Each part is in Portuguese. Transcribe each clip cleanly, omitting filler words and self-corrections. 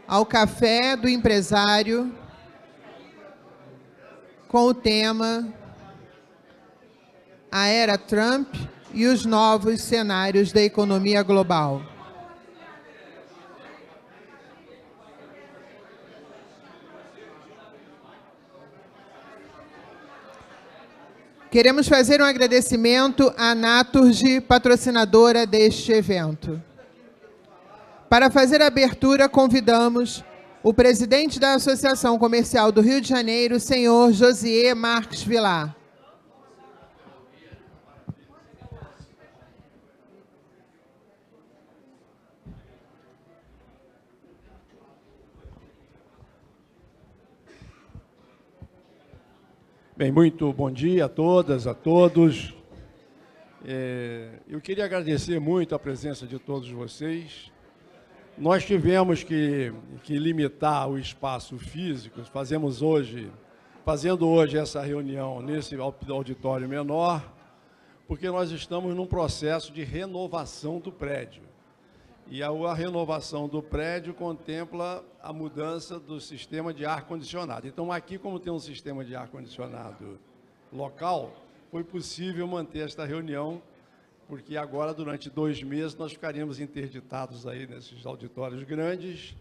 ao Café do Empresário com o tema A Era Trump e os Novos Cenários da Economia Global. Queremos fazer um agradecimento à Naturgy, patrocinadora deste evento. Para fazer a abertura, convidamos o presidente da Associação Comercial do Rio de Janeiro, senhor Josier Marques Vilar. Bem, muito bom dia a todas, a todos. Eu queria agradecer muito a presença de todos vocês. Nós tivemos que limitar o espaço físico, fazendo hoje essa reunião nesse auditório menor, porque nós estamos num processo de renovação do prédio. E a renovação do prédio contempla a mudança do sistema de ar-condicionado. Então, aqui, como tem um sistema de ar-condicionado local, foi possível manter esta reunião, porque agora, durante 2 meses, nós ficaríamos interditados aí nesses auditórios grandes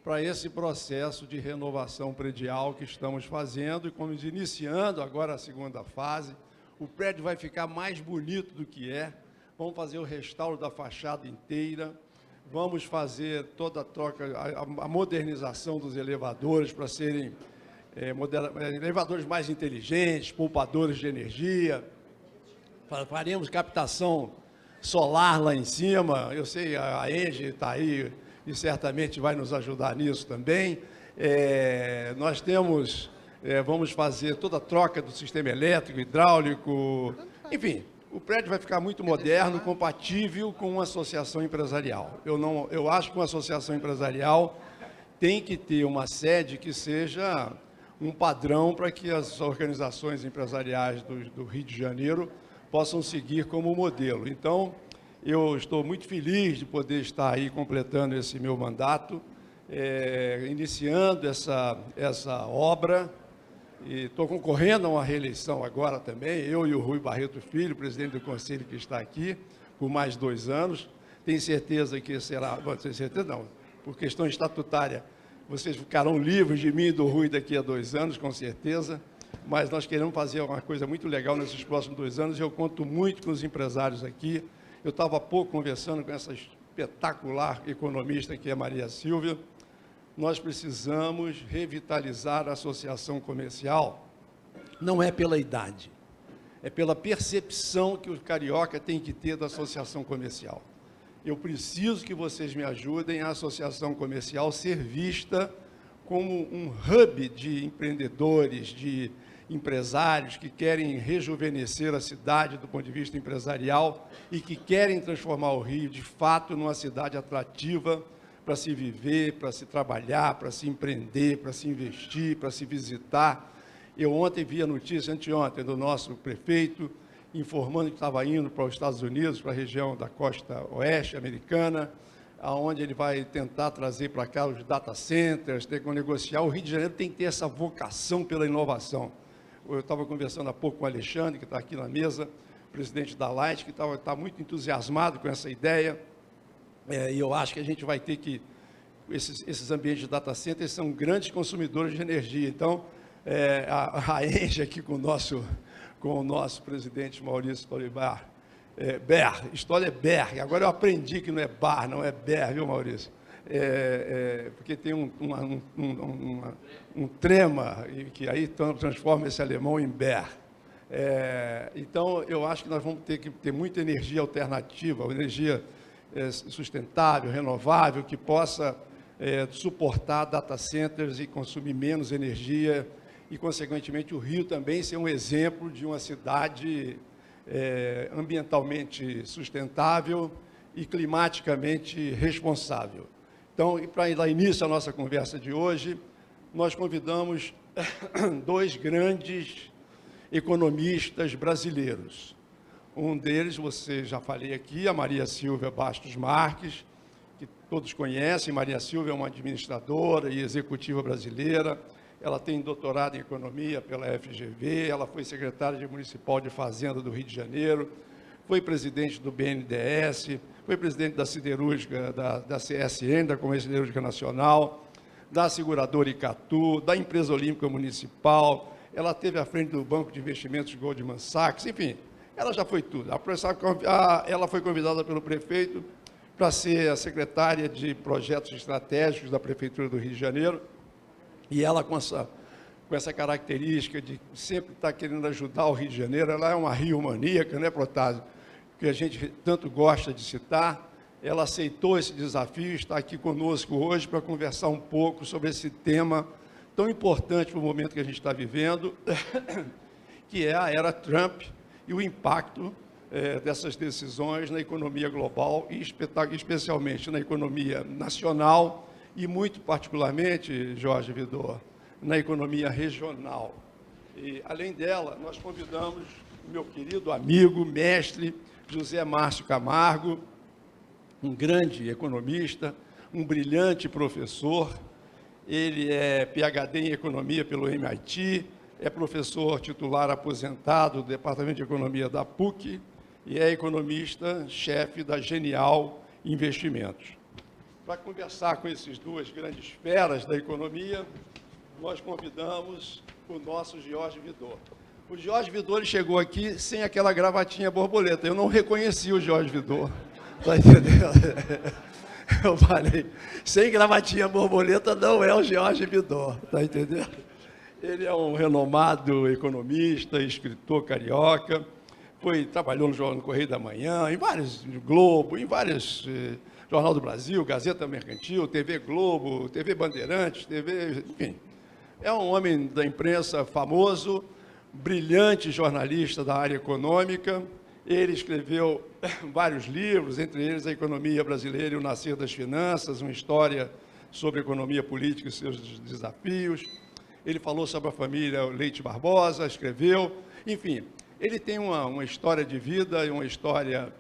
para esse processo de renovação predial que estamos fazendo e estamos iniciando agora a segunda fase. O prédio vai ficar mais bonito do que é, vamos fazer o restauro da fachada inteira, vamos fazer toda a troca, a modernização dos elevadores para serem elevadores mais inteligentes, poupadores de energia. Faremos captação solar lá em cima. Eu sei, a Engie está aí e certamente vai nos ajudar nisso também. Vamos fazer toda a troca do sistema elétrico, hidráulico, enfim. O prédio vai ficar muito moderno, compatível com uma associação empresarial. Eu acho que uma associação empresarial tem que ter uma sede que seja um padrão para que as organizações empresariais do Rio de Janeiro possam seguir como modelo. Então, eu estou muito feliz de poder estar aí completando esse meu mandato, iniciando essa obra. E estou concorrendo a uma reeleição agora também, eu e o Rui Barreto Filho, presidente do Conselho, que está aqui, por mais 2 anos. Tenho certeza que será, tenho certeza não, por questão estatutária, vocês ficarão livres de mim e do Rui daqui a 2 anos, com certeza, mas nós queremos fazer uma coisa muito legal nesses próximos 2 anos, e eu conto muito com os empresários aqui. Eu estava há pouco conversando com essa espetacular economista que é Maria Silvia. Nós precisamos revitalizar a associação comercial, não é pela idade, é pela percepção que o carioca tem que ter da associação comercial. Eu preciso que vocês me ajudem a associação comercial ser vista como um hub de empreendedores, de empresários que querem rejuvenescer a cidade do ponto de vista empresarial e que querem transformar o Rio, de fato, numa cidade atrativa, para se viver, para se trabalhar, para se empreender, para se investir, para se visitar. Eu ontem vi a notícia, anteontem, do nosso prefeito, informando que estava indo para os Estados Unidos, para a região da costa oeste americana, onde ele vai tentar trazer para cá os data centers, ter que negociar. O Rio de Janeiro tem que ter essa vocação pela inovação. Eu estava conversando há pouco com o Alexandre, que está aqui na mesa, presidente da Light, que está muito entusiasmado com essa ideia. E eu acho que a gente vai ter que... Esses ambientes de data center são grandes consumidores de energia. Então, a Engie aqui com o nosso presidente Maurício Tolibar, história é Ber. Agora eu aprendi que não é bar, não é Ber, viu, Maurício? Porque tem um trema, que aí transforma esse alemão em Ber. Então, eu acho que nós vamos ter que ter muita energia alternativa, energia sustentável, renovável, que possa suportar data centers e consumir menos energia e, consequentemente, o Rio também ser um exemplo de uma cidade ambientalmente sustentável e climaticamente responsável. Então, para dar início à nossa conversa de hoje, nós convidamos 2 grandes economistas brasileiros. Um deles, você já falei aqui, a Maria Silvia Bastos Marques, que todos conhecem. Maria Silvia é uma administradora e executiva brasileira. Ela tem doutorado em economia pela FGV, ela foi secretária municipal de Fazenda do Rio de Janeiro, foi presidente do BNDES, foi presidente da siderúrgica, da CSN, da Companhia Siderúrgica Nacional, da seguradora Icatu, da empresa olímpica municipal. Ela esteve à frente do Banco de Investimentos Goldman Sachs, enfim, ela já foi tudo. Ela foi convidada pelo prefeito para ser a secretária de projetos estratégicos da Prefeitura do Rio de Janeiro, e ela, com essa característica de sempre estar querendo ajudar o Rio de Janeiro, ela é uma rio-maníaca, né, Protásio, que a gente tanto gosta de citar. Ela aceitou esse desafio, está aqui conosco hoje para conversar um pouco sobre esse tema tão importante para o momento que a gente está vivendo, que é a era Trump e o impacto dessas decisões na economia global e especialmente na economia nacional e muito particularmente, Jorge Vidor, na economia regional. E, além dela, nós convidamos o meu querido amigo, mestre José Márcio Camargo, um grande economista, um brilhante professor. Ele é PhD em Economia pelo MIT, é professor titular aposentado do Departamento de Economia da PUC e é economista-chefe da Genial Investimentos. Para conversar com esses duas grandes feras da economia, nós convidamos o nosso Jorge Vidor. O Jorge Vidor chegou aqui sem aquela gravatinha borboleta. Eu não reconheci o Jorge Vidor. Está entendendo? Eu falei, sem gravatinha borboleta não é o Jorge Vidor. Está entendendo? Ele é um renomado economista, escritor carioca, trabalhou no Correio da Manhã, em vários, no Globo, em vários... Jornal do Brasil, Gazeta Mercantil, TV Globo, TV Bandeirantes, enfim. É um homem da imprensa famoso, brilhante jornalista da área econômica. Ele escreveu vários livros, entre eles A Economia Brasileira e o Nascer das Finanças, uma história sobre economia política e seus desafios. Ele falou sobre a família Leite Barbosa, escreveu. Enfim, ele tem uma história de vida e uma história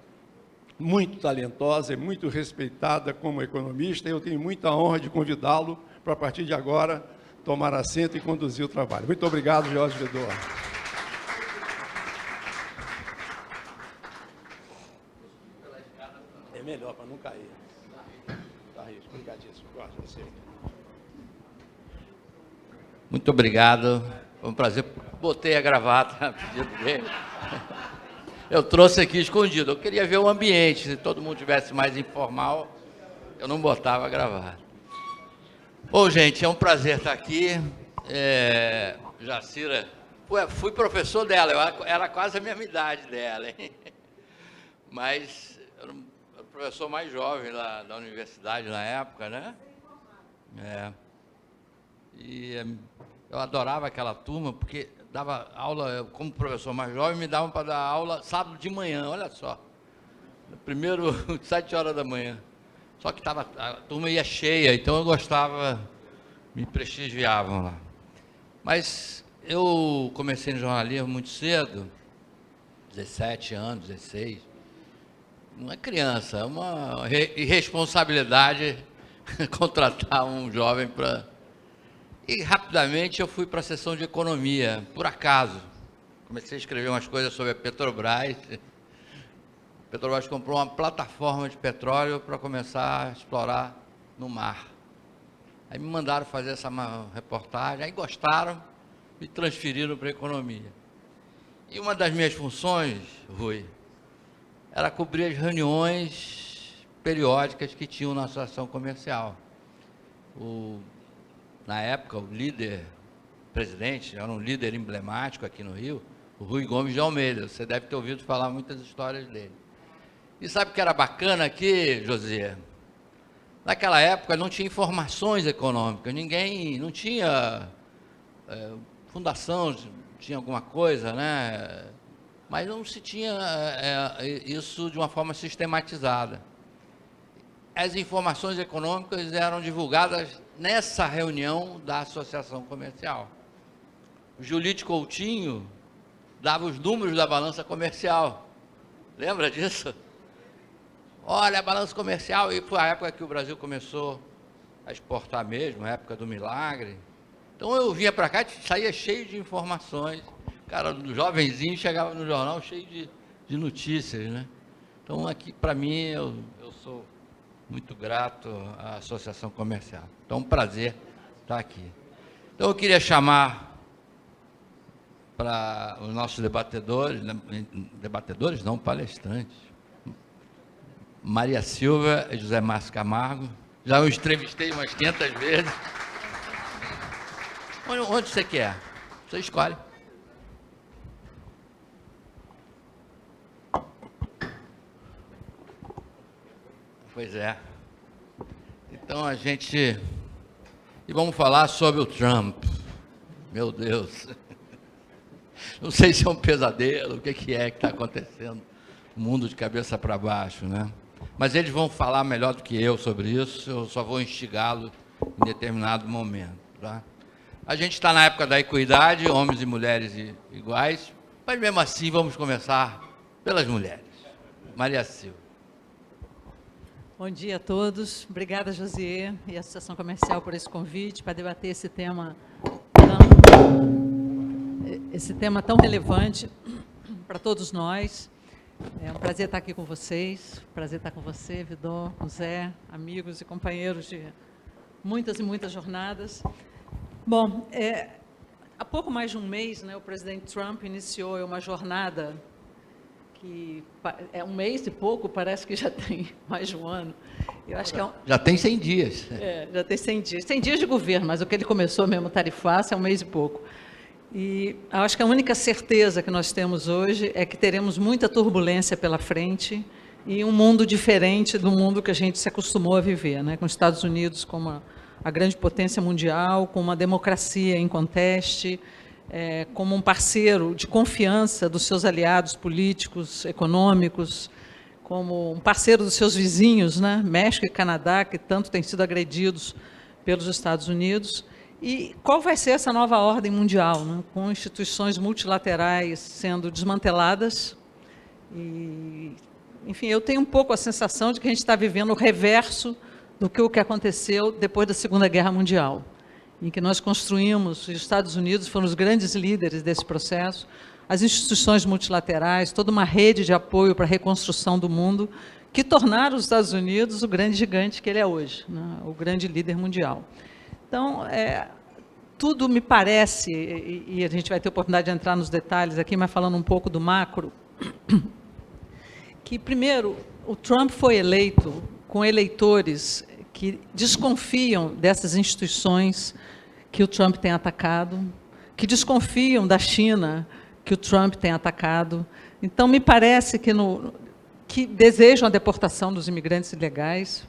muito talentosa e muito respeitada como economista. Eu tenho muita honra de convidá-lo para, a partir de agora, tomar assento e conduzir o trabalho. Muito obrigado, Jorge Vidor. É melhor para não cair. Tá, obrigadíssimo. Jorge, você. Muito obrigado. Foi um prazer. Botei a gravata a pedido dele. Eu trouxe aqui escondido. Eu queria ver o ambiente. Se todo mundo tivesse mais informal, eu não botava a gravata. Bom, gente, é um prazer estar aqui. Jacira, fui professor dela, eu era quase a mesma idade dela, hein? Mas eu era o professor mais jovem lá da universidade na época, né? E eu adorava aquela turma, porque dava aula, como professor mais jovem, me davam para dar aula sábado de manhã, olha só. Primeiro, 7 horas da manhã. Só que a turma ia cheia, então eu gostava, me prestigiavam lá. Mas eu comecei no jornalismo muito cedo, 17 anos, 16. Não é criança, é uma irresponsabilidade contratar um jovem para... E rapidamente eu fui para a seção de economia, por acaso. Comecei a escrever umas coisas sobre a Petrobras. A Petrobras comprou uma plataforma de petróleo para começar a explorar no mar. Aí me mandaram fazer essa reportagem, aí gostaram, me transferiram para a economia. E uma das minhas funções, Rui, era cobrir as reuniões periódicas que tinham na associação comercial. Na época, o líder, presidente, era um líder emblemático aqui no Rio, o Rui Gomes de Almeida. Você deve ter ouvido falar muitas histórias dele. E sabe o que era bacana aqui, José? Naquela época não tinha informações econômicas, ninguém, não tinha fundação, tinha alguma coisa, né? Mas não se tinha isso de uma forma sistematizada. As informações econômicas eram divulgadas nessa reunião da Associação Comercial. O Julite Coutinho dava os números da balança comercial. Lembra disso? olha, balanço comercial, e foi a época que o Brasil começou a exportar mesmo, a época do milagre. Então eu vinha para cá e saía cheio de informações. Cara, do jovenzinho chegava no jornal cheio de notícias, né? Então aqui, para mim, eu sou muito grato à Associação Comercial. Então é um prazer estar aqui. Então eu queria chamar para os nossos debatedores não, palestrantes, Maria Silva e José Márcio Camargo. Já os entrevistei umas 500 vezes. Onde você quer? Você escolhe. Pois é. Então a gente... E vamos falar sobre o Trump. Meu Deus. Não sei se é um pesadelo, o que é que está acontecendo. O mundo de cabeça para baixo, né? Mas eles vão falar melhor do que eu sobre isso, eu só vou instigá-lo em determinado momento, tá? A gente está na época da equidade, homens e mulheres iguais, mas mesmo assim vamos começar pelas mulheres. Maria Silva. Bom dia a todos. Obrigada, Josier e a Associação Comercial por esse convite para debater esse tema tão relevante para todos nós. É um prazer estar aqui com vocês, prazer estar com você, Vidor, com Zé, amigos e companheiros de muitas e muitas jornadas. Bom, há pouco mais de um mês, né, o presidente Trump iniciou uma jornada que é um mês e pouco, parece que já tem mais de um ano. Eu acho que já tem 100 dias. Já tem 100 dias. 100 dias de governo, mas o que ele começou mesmo tarifaço é um mês e pouco. E eu acho que a única certeza que nós temos hoje é que teremos muita turbulência pela frente e um mundo diferente do mundo que a gente se acostumou a viver, né? Com os Estados Unidos como a grande potência mundial, com uma democracia em conteste, como um parceiro de confiança dos seus aliados políticos, econômicos, como um parceiro dos seus vizinhos, né? México e Canadá, que tanto têm sido agredidos pelos Estados Unidos. E qual vai ser essa nova ordem mundial, né? Com instituições multilaterais sendo desmanteladas? E, enfim, eu tenho um pouco a sensação de que a gente está vivendo o reverso do que o que aconteceu depois da Segunda Guerra Mundial, em que nós construímos, os Estados Unidos foram os grandes líderes desse processo, as instituições multilaterais, toda uma rede de apoio para a reconstrução do mundo, que tornaram os Estados Unidos o grande gigante que ele é hoje, né? O grande líder mundial. Então, tudo me parece, e a gente vai ter oportunidade de entrar nos detalhes aqui, mas falando um pouco do macro, que, primeiro, o Trump foi eleito com eleitores que desconfiam dessas instituições que o Trump tem atacado, que desconfiam da China que o Trump tem atacado. Então, me parece que desejam a deportação dos imigrantes ilegais,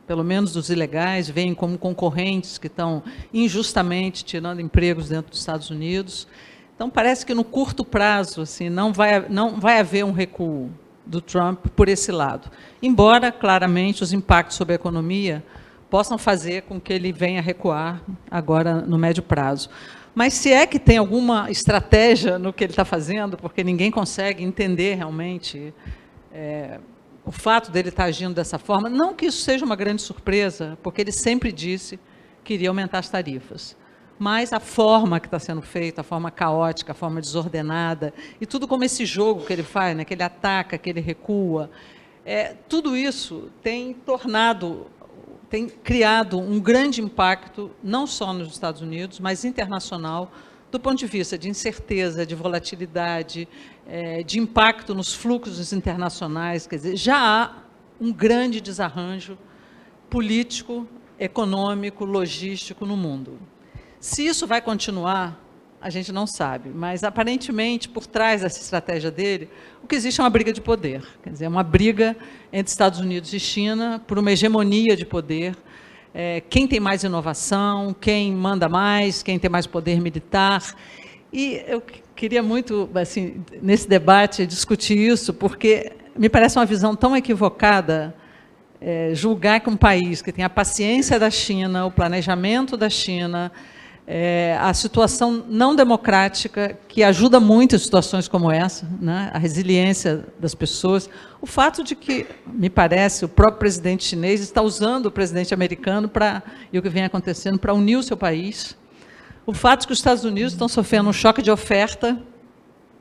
pelo menos dos ilegais, veem como concorrentes que estão injustamente tirando empregos dentro dos Estados Unidos. Então, parece que no curto prazo assim, não vai haver um recuo do Trump por esse lado. Embora, claramente, os impactos sobre a economia possam fazer com que ele venha a recuar agora no médio prazo. Mas se é que tem alguma estratégia no que ele está fazendo, porque ninguém consegue entender realmente o fato dele estar agindo dessa forma, não que isso seja uma grande surpresa, porque ele sempre disse que iria aumentar as tarifas. Mas a forma que está sendo feita, a forma caótica, a forma desordenada, e tudo como esse jogo que ele faz, né, que ele ataca, que ele recua, tudo isso tem criado um grande impacto, não só nos Estados Unidos, mas internacional, do ponto de vista de incerteza, de volatilidade, de impacto nos fluxos internacionais. Quer dizer, já há um grande desarranjo político, econômico, logístico no mundo. Se isso vai continuar, a gente não sabe, mas aparentemente, por trás dessa estratégia dele, o que existe é uma briga de poder, quer dizer, uma briga entre Estados Unidos e China por uma hegemonia de poder, quem tem mais inovação, quem manda mais, quem tem mais poder militar. E eu queria muito, assim, nesse debate, discutir isso, porque me parece uma visão tão equivocada julgar que um país que tem a paciência da China, o planejamento da China, a situação não democrática, que ajuda muito em situações como essa, né? A resiliência das pessoas, o fato de que, me parece, o próprio presidente chinês está usando o presidente americano e o que vem acontecendo para unir o seu país, o fato de que os Estados Unidos estão sofrendo um choque de oferta,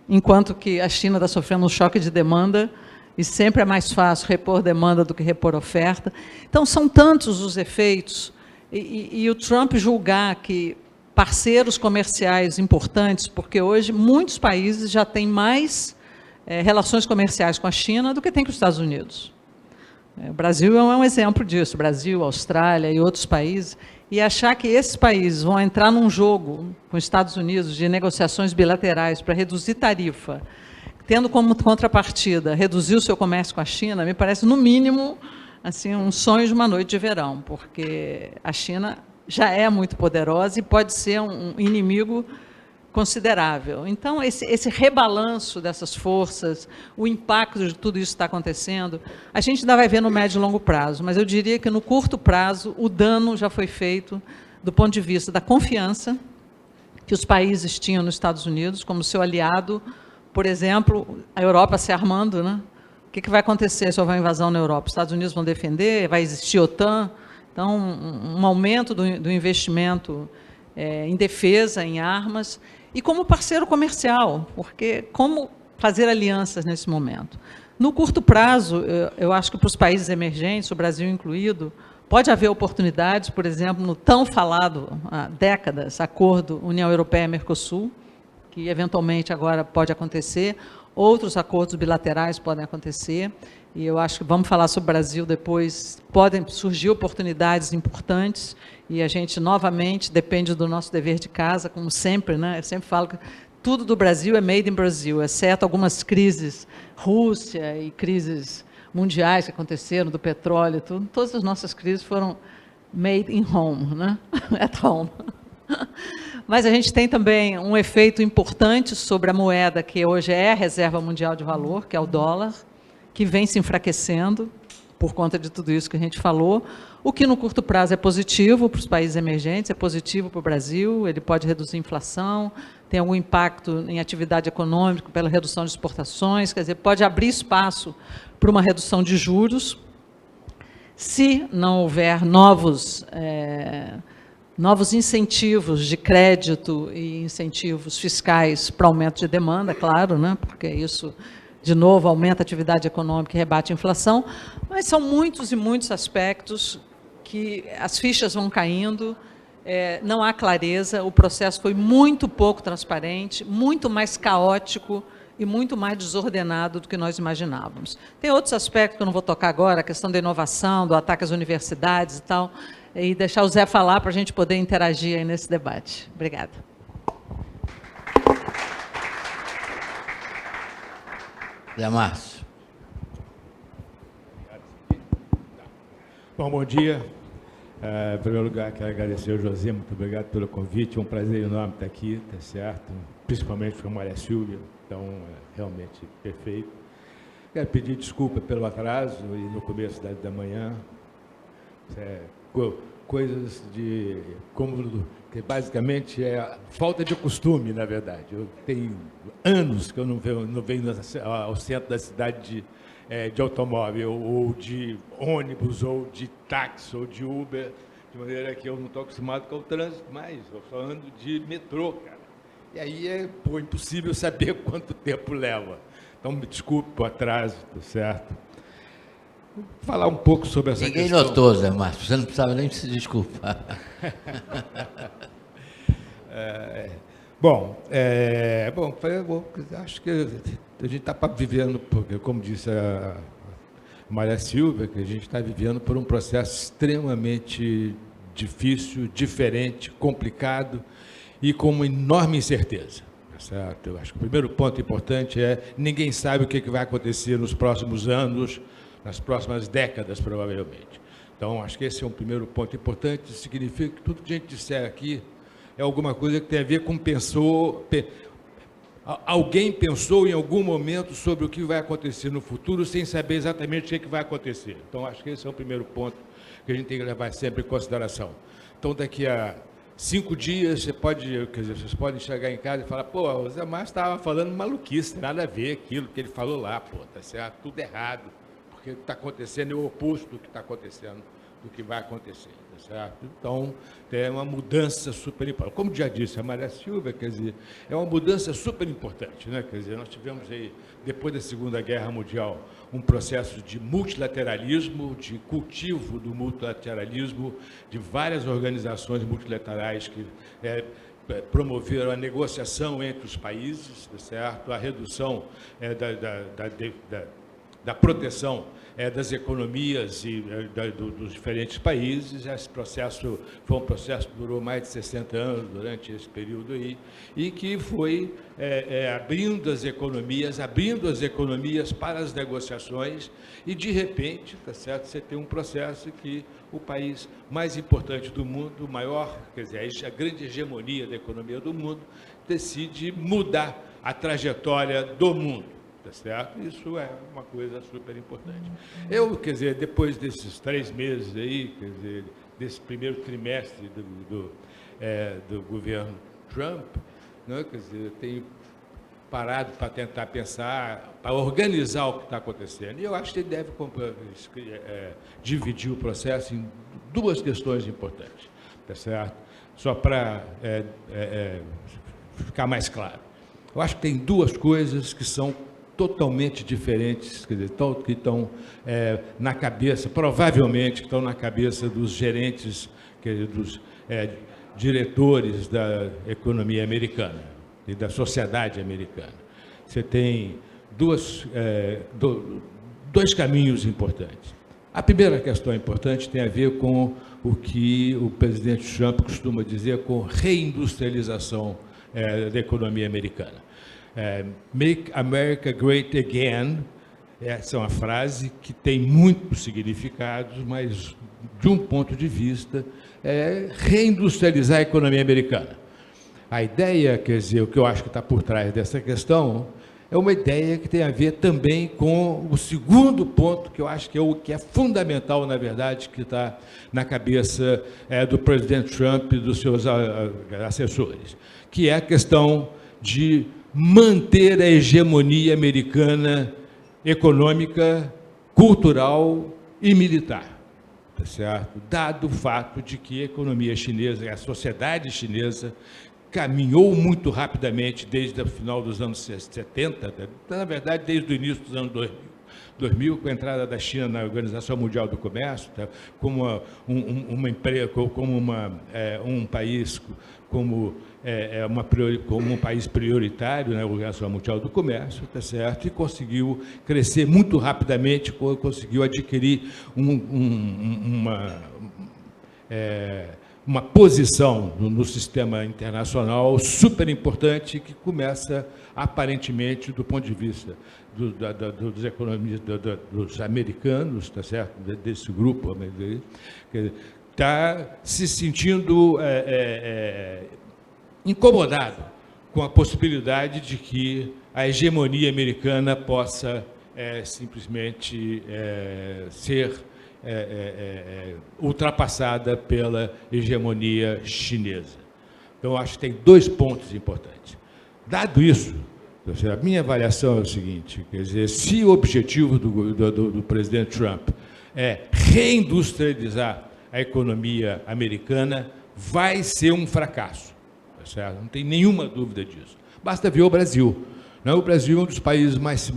enquanto que a China está sofrendo um choque de demanda, e sempre é mais fácil repor demanda do que repor oferta. Então, são tantos os efeitos, e o Trump julgar que parceiros comerciais importantes, porque hoje muitos países já têm mais relações comerciais com a China do que tem com os Estados Unidos. O Brasil é um exemplo disso, Brasil, Austrália e outros países, e achar que esses países vão entrar num jogo com os Estados Unidos de negociações bilaterais para reduzir tarifa, tendo como contrapartida reduzir o seu comércio com a China, me parece, no mínimo, assim, um sonho de uma noite de verão, porque a China já é muito poderosa e pode ser um inimigo considerável. Então, esse rebalanço dessas forças, o impacto de tudo isso que está acontecendo, a gente ainda vai ver no médio e longo prazo, mas eu diria que no curto prazo o dano já foi feito do ponto de vista da confiança que os países tinham nos Estados Unidos como seu aliado, por exemplo, a Europa se armando, né? O que vai acontecer se houver uma invasão na Europa? Os Estados Unidos vão defender? Vai existir OTAN? Então, um aumento do investimento em defesa, em armas, e como parceiro comercial, porque como fazer alianças nesse momento? No curto prazo, eu acho que para os países emergentes, o Brasil incluído, pode haver oportunidades, por exemplo, no tão falado há décadas, acordo União Europeia-Mercosul, que eventualmente agora pode acontecer, outros acordos bilaterais podem acontecer, e eu acho que vamos falar sobre o Brasil depois, podem surgir oportunidades importantes, e a gente, novamente, depende do nosso dever de casa, como sempre, né? Eu sempre falo que tudo do Brasil é made in Brasil, exceto algumas crises, Rússia e crises mundiais que aconteceram, do petróleo, tudo, todas as nossas crises foram made in home, né? At home. Mas a gente tem também um efeito importante sobre a moeda, que hoje é a reserva mundial de valor, que é o dólar, que vem se enfraquecendo por conta de tudo isso que a gente falou, o que no curto prazo é positivo para os países emergentes, é positivo para o Brasil, ele pode reduzir a inflação, tem algum impacto em atividade econômica pela redução de exportações, quer dizer, pode abrir espaço para uma redução de juros, se não houver novos incentivos de crédito e incentivos fiscais para aumento de demanda, claro, né? Porque isso, de novo, aumenta a atividade econômica e rebate a inflação, mas são muitos e muitos aspectos que as fichas vão caindo, não há clareza, o processo foi muito pouco transparente, muito mais caótico e muito mais desordenado do que nós imaginávamos. Tem outros aspectos que eu não vou tocar agora, a questão da inovação, do ataque às universidades e tal, e deixar o Zé falar para a gente poder interagir aí nesse debate. Obrigada. Zé Márcio. Bom dia. Em primeiro lugar, quero agradecer ao José, muito obrigado pelo convite, é um prazer enorme estar aqui, tá certo? Principalmente com a Maria Silvia, então, realmente perfeito. Quero pedir desculpa pelo atraso e no começo da manhã, coisas de, como, que basicamente é falta de costume, na verdade. Eu tenho anos que eu não venho ao centro da cidade de automóvel, ou de ônibus, ou de táxi, ou de Uber, de maneira que eu não estou acostumado com o trânsito mais, eu só ando de metrô, cara. E aí é impossível saber quanto tempo leva. Então, me desculpe por atraso, tá certo? Vou falar um pouco sobre essa questão. Ninguém notou, Zé Márcio, você não precisava nem se desculpar. Acho que a gente está vivendo, porque, como disse a Maria Silvia, que a gente está vivendo por um processo extremamente difícil, diferente, complicado e com uma enorme incerteza. Certo? Eu acho que o primeiro ponto importante é ninguém sabe o que vai acontecer nos próximos anos, nas próximas décadas, provavelmente. Então, acho que esse é um primeiro ponto importante, significa que tudo que a gente disser aqui é alguma coisa que tem a ver com alguém pensou em algum momento sobre o que vai acontecer no futuro, sem saber exatamente o que vai acontecer. Então, acho que esse é o primeiro ponto que a gente tem que levar sempre em consideração. Então, daqui a 5 dias, vocês podem chegar em casa e falar, pô, o Zé Márcio estava falando maluquice, nada a ver aquilo que ele falou lá, pô, tá certo, tudo errado, porque o que está acontecendo é o oposto do que está acontecendo, do que vai acontecer, tá certo? Então, é uma mudança super importante. Como já disse a Maria Silvia, quer dizer, é uma mudança super importante, né? Quer dizer, nós tivemos aí, depois da Segunda Guerra Mundial, um processo de multilateralismo, de cultivo do multilateralismo, de várias organizações multilaterais que promoveram a negociação entre os países, tá certo? A redução da proteção das economias e dos diferentes países. Esse processo foi um processo que durou mais de 60 anos durante esse período aí, e que foi abrindo as economias para as negociações, e de repente, tá certo, você tem um processo que o país mais importante do mundo, o maior, quer dizer, a grande hegemonia da economia do mundo, decide mudar a trajetória do mundo. Tá certo? Isso é uma coisa super importante. Quer dizer, depois desses 3 meses aí, quer dizer, desse primeiro trimestre do governo Trump, né, quer dizer, tenho parado para tentar pensar, para organizar o que está acontecendo. E eu acho que ele deve dividir o processo em 2 questões importantes, tá certo? Só para ficar mais claro. Eu acho que tem 2 coisas que são totalmente diferentes, quer dizer, que estão na cabeça, provavelmente que estão na cabeça dos gerentes, quer dizer, dos diretores da economia americana e da sociedade americana. Você tem dois caminhos importantes. A primeira questão importante tem a ver com o que o presidente Trump costuma dizer com reindustrialização da economia americana. Make America Great Again, essa é uma frase que tem muitos significados, mas, de um ponto de vista, reindustrializar a economia americana. A ideia, quer dizer, o que eu acho que está por trás dessa questão, é uma ideia que tem a ver também com o segundo ponto, que eu acho que é fundamental, na verdade, que está na cabeça do presidente Trump e dos seus assessores, que é a questão de manter a hegemonia americana econômica, cultural e militar, tá certo? Dado o fato de que a economia chinesa, a sociedade chinesa, caminhou muito rapidamente desde o final dos anos 70, na verdade, desde o início dos anos 2000, com a entrada da China na Organização Mundial do Comércio, tá? Como um país como um país prioritário na Organização Mundial do Comércio, tá certo? E conseguiu crescer muito rapidamente, conseguiu adquirir uma posição no sistema internacional super importante, que começa, aparentemente, do ponto de vista dos economistas, dos americanos, tá certo? Desse grupo, está se sentindo incomodado com a possibilidade de que a hegemonia americana possa simplesmente ser ultrapassada pela hegemonia chinesa. Então, acho que tem 2 pontos importantes. Dado isso, a minha avaliação é o seguinte, quer dizer, se o objetivo do presidente Trump é reindustrializar a economia americana, vai ser um fracasso, tá certo? Não tem nenhuma dúvida disso. Basta ver o Brasil. O Brasil é um dos países mais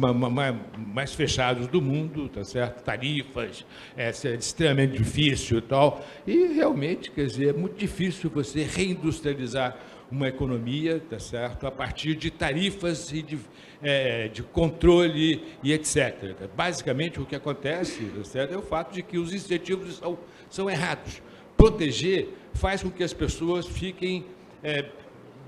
fechados do mundo, tá certo? Tarifas, é extremamente difícil e tal. E realmente, quer dizer, é muito difícil você reindustrializar uma economia, tá certo? A partir de tarifas e de controle e etc. Basicamente, o que acontece, tá certo, é o fato de que os incentivos são errados. Proteger faz com que as pessoas fiquem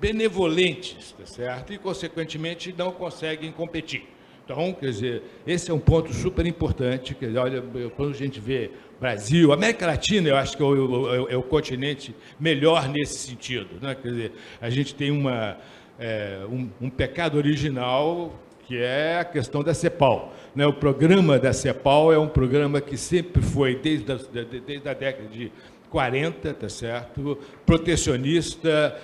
benevolentes, tá certo? E, consequentemente, não conseguem competir. Então, quer dizer, esse é um ponto super importante. Quer dizer, olha, quando a gente vê Brasil, América Latina, eu acho que é o continente melhor nesse sentido, né? Quer dizer, a gente tem um pecado original, que é a questão da CEPAL, né? O programa da CEPAL é um programa que sempre foi, desde a década de 40, tá certo? Protecionista,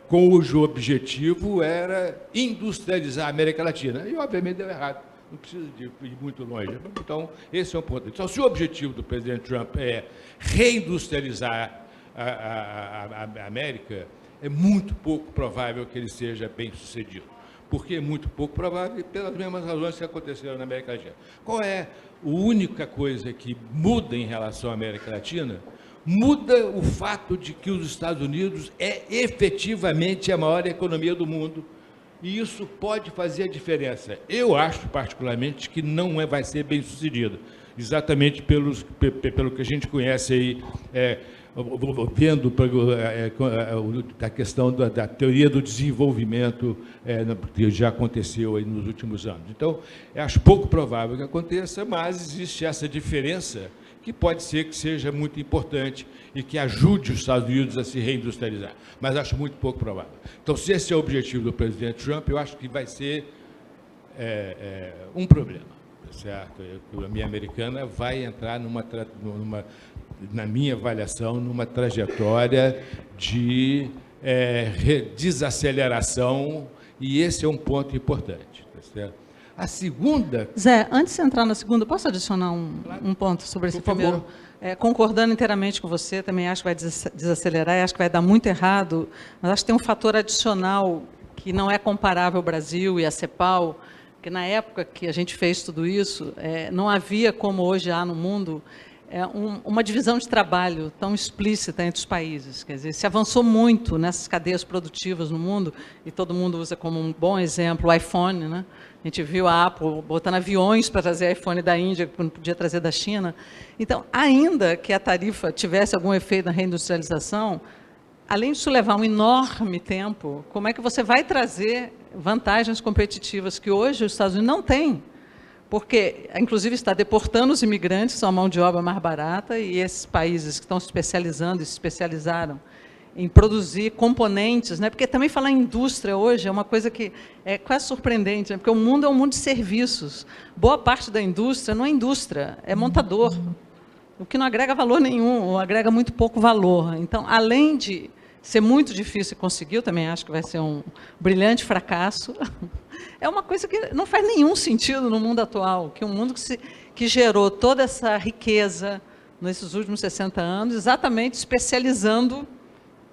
cujo objetivo era industrializar a América Latina. E, obviamente, deu errado. Não precisa de ir muito longe. Então, esse é um ponto. Então, se o objetivo do presidente Trump é reindustrializar a América, é muito pouco provável que ele seja bem-sucedido. Por que é muito pouco provável? Pelas mesmas razões que aconteceram na América Latina. Qual é a única coisa que muda em relação à América Latina? Muda o fato de que os Estados Unidos é efetivamente a maior economia do mundo, e isso pode fazer a diferença. Eu acho, particularmente, que não vai ser bem sucedido, exatamente pelo que a gente conhece aí, vendo a questão da teoria do desenvolvimento, que já aconteceu aí nos últimos anos. Então, eu acho pouco provável que aconteça, mas existe essa diferença que pode ser que seja muito importante e que ajude os Estados Unidos a se reindustrializar, mas acho muito pouco provável. Então, se esse é o objetivo do presidente Trump, eu acho que vai ser um problema, certo? A minha americana vai entrar na minha avaliação, numa trajetória de desaceleração, e esse é um ponto importante, tá certo? A segunda... Zé, antes de entrar na segunda, posso adicionar um ponto sobre esse primeiro? Concordando inteiramente com você, também acho que vai desacelerar, e acho que vai dar muito errado, mas acho que tem um fator adicional que não é comparável ao Brasil e à CEPAL, que na época que a gente fez tudo isso, não havia, como hoje há no mundo, uma divisão de trabalho tão explícita entre os países. Quer dizer, se avançou muito nessas cadeias produtivas no mundo, e todo mundo usa como um bom exemplo o iPhone, né? A gente viu a Apple botando aviões para trazer iPhone da Índia, que não podia trazer da China. Então, ainda que a tarifa tivesse algum efeito na reindustrialização, além disso levar um enorme tempo, como é que você vai trazer vantagens competitivas que hoje os Estados Unidos não têm? Porque, inclusive, está deportando os imigrantes, são a mão de obra mais barata, e esses países que estão se especializando e se especializaram em produzir componentes, né? Porque também falar em indústria hoje é uma coisa que é quase surpreendente, né? Porque o mundo é um mundo de serviços. Boa parte da indústria não é indústria, é montador, o que não agrega valor nenhum, ou agrega muito pouco valor. Então, além de ser muito difícil conseguir, eu também acho que vai ser um brilhante fracasso, é uma coisa que não faz nenhum sentido no mundo atual, que um mundo que gerou toda essa riqueza nesses últimos 60 anos, exatamente especializando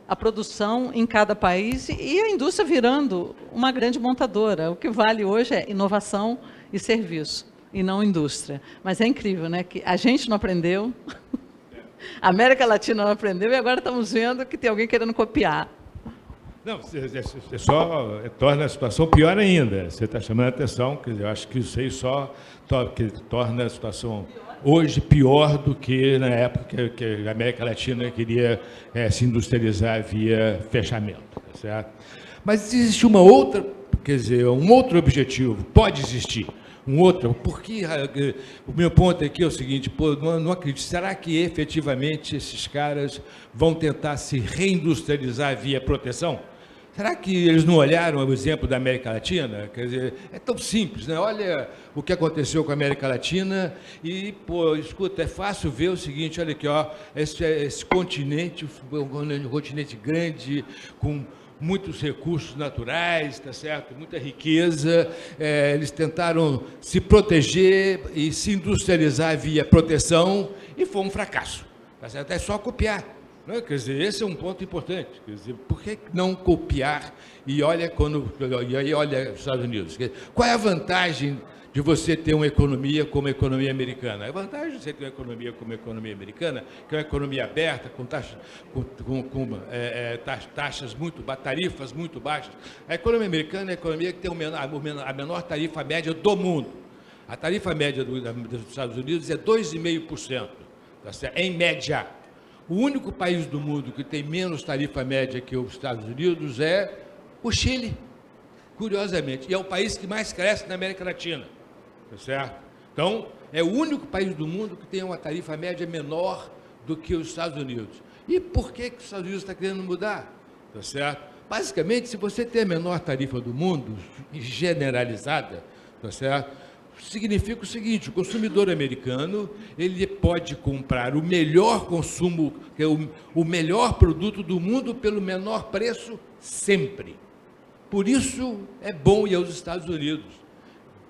a produção em cada país e a indústria virando uma grande montadora. O que vale hoje é inovação e serviço, e não indústria. Mas é incrível, né? Que a gente não aprendeu, a América Latina não aprendeu, e agora estamos vendo que tem alguém querendo copiar. Não, só torna a situação pior ainda. Você está chamando a atenção, quer dizer, eu acho que isso aí só torna a situação hoje pior do que na época que a América Latina queria se industrializar via fechamento, tá certo? Mas existe uma outra, quer dizer, um outro objetivo, pode existir, um outro, porque o meu ponto aqui é o seguinte, não acredito, será que efetivamente esses caras vão tentar se reindustrializar via proteção? Será que eles não olharam o exemplo da América Latina? Quer dizer, é tão simples, né? Olha o que aconteceu com a América Latina e, escuta, é fácil ver o seguinte, olha aqui, ó, esse continente, um continente grande, com muitos recursos naturais, tá certo? Muita riqueza, eles tentaram se proteger e se industrializar via proteção e foi um fracasso, tá certo? É só copiar. Quer dizer, esse é um ponto importante. Quer dizer, por que não copiar? E aí olha os Estados Unidos. Qual é a vantagem de você ter uma economia como a economia americana? A vantagem de você ter uma economia como a economia americana, que é uma economia aberta, com taxas tarifas muito baixas. A economia americana é a economia que tem a menor tarifa média do mundo. A tarifa média dos Estados Unidos é 2,5%, tá certo? Em média. O único país do mundo que tem menos tarifa média que os Estados Unidos é o Chile, curiosamente. E é o país que mais cresce na América Latina, tá certo? Então, é o único país do mundo que tem uma tarifa média menor do que os Estados Unidos. E por que os Estados Unidos está querendo mudar? Tá certo? Basicamente, se você tem a menor tarifa do mundo, generalizada, tá certo? significa o seguinte: o consumidor americano ele pode comprar o melhor consumo, que é o melhor produto do mundo pelo menor preço sempre. Por isso é bom ir aos Estados Unidos.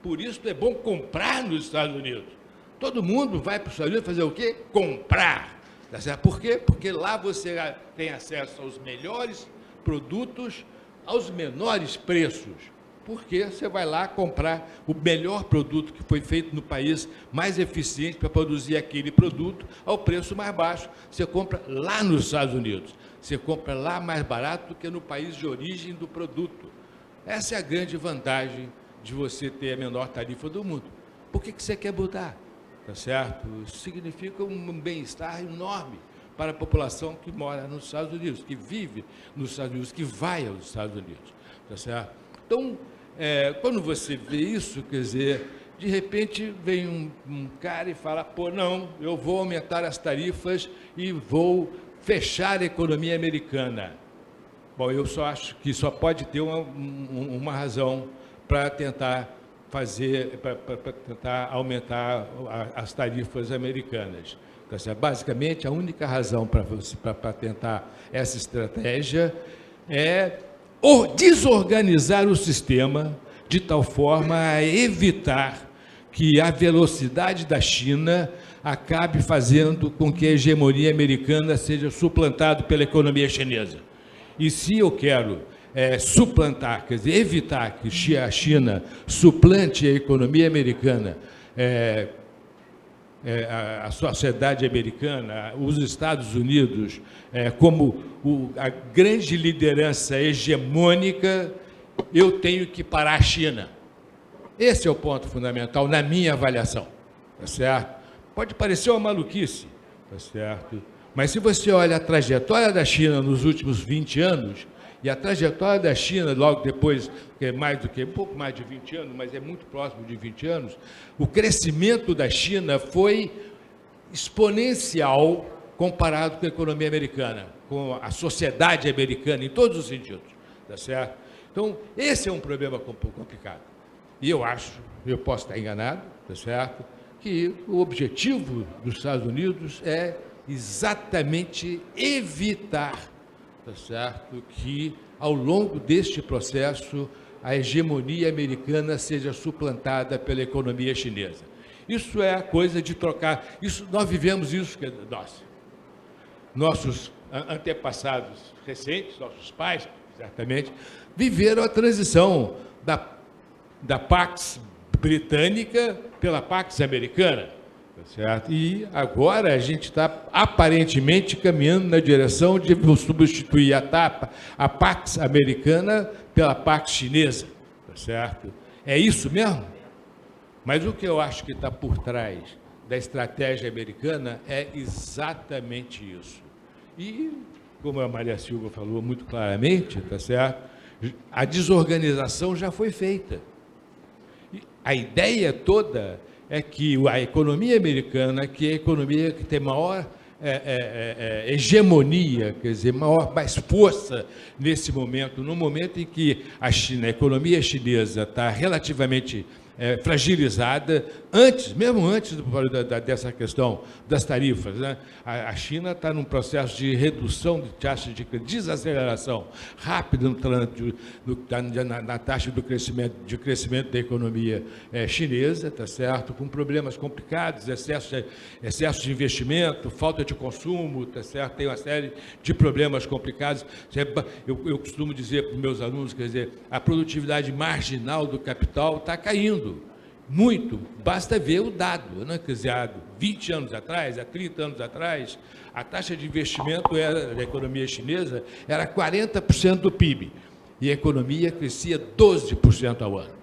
Por isso é bom comprar nos Estados Unidos. Todo mundo vai para os Estados Unidos fazer o quê? Comprar. Tá certo? Por quê? Porque lá você tem acesso aos melhores produtos, aos menores preços. Porque você vai lá comprar o melhor produto que foi feito no país mais eficiente para produzir aquele produto ao preço mais baixo. Você compra lá nos Estados Unidos. Você compra lá mais barato do que no país de origem do produto. Essa é a grande vantagem de você ter a menor tarifa do mundo. Por que você quer mudar? Tá certo? Isso significa um bem-estar enorme para a população que mora nos Estados Unidos, que vive nos Estados Unidos, que vai aos Estados Unidos. Tá certo? Então, quando você vê isso, quer dizer, de repente vem um cara e fala, pô, não, eu vou aumentar as tarifas e vou fechar a economia americana. Bom, eu só acho que só pode ter uma razão para tentar para tentar aumentar as tarifas americanas. Basicamente, a única razão para tentar essa estratégia é desorganizar o sistema de tal forma a evitar que a velocidade da China acabe fazendo com que a hegemonia americana seja suplantada pela economia chinesa. E se eu quero suplantar, quer dizer, evitar que a China suplante a economia americana, a sociedade americana, os Estados Unidos, como a grande liderança hegemônica, eu tenho que parar a China. Esse é o ponto fundamental na minha avaliação, tá certo? Pode parecer uma maluquice, tá certo? Mas se você olha a trajetória da China nos últimos 20 anos, e a trajetória da China, logo depois, que é um pouco mais de 20 anos, mas é muito próximo de 20 anos, o crescimento da China foi exponencial comparado com a economia americana, com a sociedade americana, em todos os sentidos, tá certo? Então, esse é um problema complicado. E eu acho, eu posso estar enganado, tá certo, que o objetivo dos Estados Unidos é exatamente evitar, tá certo, que ao longo deste processo a hegemonia americana seja suplantada pela economia chinesa. Isso é a coisa de trocar. Nós vivemos isso, nossos antepassados recentes, nossos pais, certamente, viveram a transição da Pax britânica pela Pax americana. Certo? E agora a gente está aparentemente caminhando na direção de substituir a Pax americana pela Pax chinesa, tá certo? É isso mesmo? Mas o que eu acho que está por trás da estratégia americana é exatamente isso. E, como a Maria Silva falou muito claramente, tá certo? A desorganização já foi feita. E a ideia toda é que a economia americana, que é a economia que tem maior hegemonia, quer dizer, mais força nesse momento, no momento em que a economia chinesa está relativamente fragilizada, mesmo antes dessa questão das tarifas, né? A China está num processo de redução de taxa de desaceleração rápida na taxa de crescimento da economia chinesa, tá certo? Com problemas complicados, excesso de investimento, falta de consumo, tá certo? Tem uma série de problemas complicados. Eu costumo dizer para os meus alunos, quer dizer, a produtividade marginal do capital está caindo. Muito, basta ver o dado, né? Quer dizer, há 20 anos atrás, há 30 anos atrás, a taxa de investimento da economia chinesa era 40% do PIB, e a economia crescia 12% ao ano.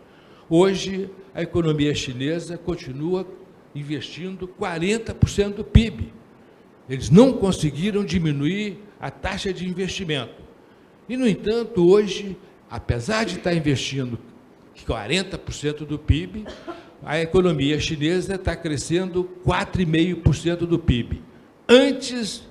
Hoje, a economia chinesa continua investindo 40% do PIB. Eles não conseguiram diminuir a taxa de investimento. E, no entanto, hoje, apesar de estar investindo 40% do PIB, a economia chinesa está crescendo 4,5% do PIB. Antes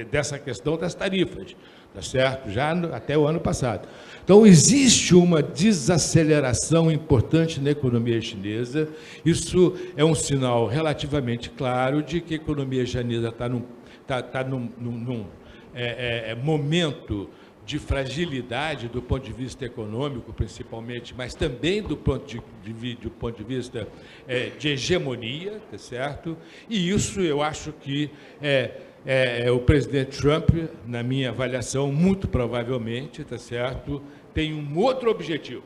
dessa questão das tarifas, tá certo? Já até o ano passado. Então, existe uma desaceleração importante na economia chinesa. Isso é um sinal relativamente claro de que a economia chinesa está num momento de fragilidade do ponto de vista econômico, principalmente, mas também do ponto de vista de hegemonia, tá certo? E isso eu acho que o presidente Trump, na minha avaliação, muito provavelmente, tá certo, tem um outro objetivo.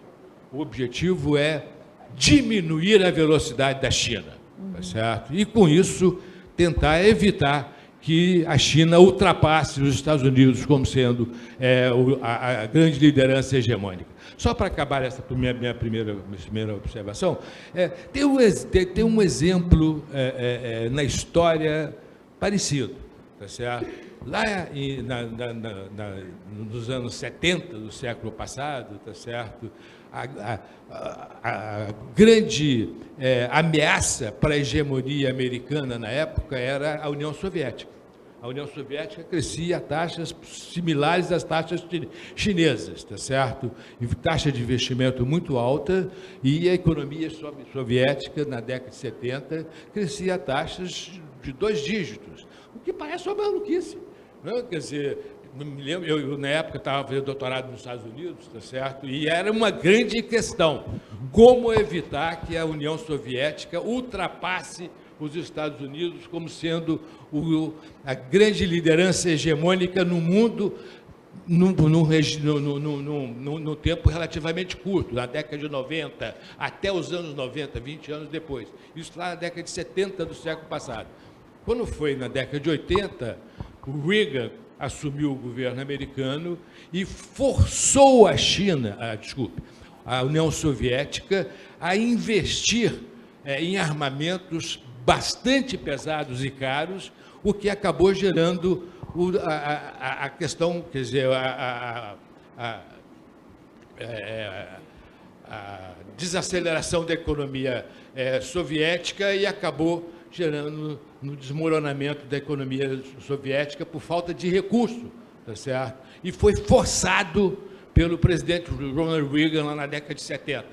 O objetivo é diminuir a velocidade da China, tá certo? E, com isso, tentar evitar que a China ultrapasse os Estados Unidos como sendo a grande liderança hegemônica. Só para acabar essa minha primeira observação, tem um exemplo na história parecido, tá certo? Lá nos anos 70 do século passado, tá certo? A grande ameaça para a hegemonia americana na época era a União Soviética. A União Soviética crescia a taxas similares às taxas chinesas, tá certo? E taxa de investimento muito alta, e a economia soviética, na década de 70, crescia a taxas de 2 dígitos, o que parece uma maluquice, não? Quer dizer, me lembro, eu na época estava fazendo doutorado nos Estados Unidos, tá certo? E era uma grande questão, como evitar que a União Soviética ultrapasse os Estados Unidos como sendo a grande liderança hegemônica no mundo num tempo relativamente curto, na década de 90, até os anos 90, 20 anos depois. Isso lá na década de 70 do século passado. Quando foi na década de 80, o Reagan assumiu o governo americano e forçou a União Soviética a investir em armamentos bastante pesados e caros, o que acabou gerando a questão, quer dizer, a desaceleração da economia soviética, e acabou gerando no desmoronamento da economia soviética por falta de recurso, tá certo? E foi forçado pelo presidente Ronald Reagan lá na década de 70,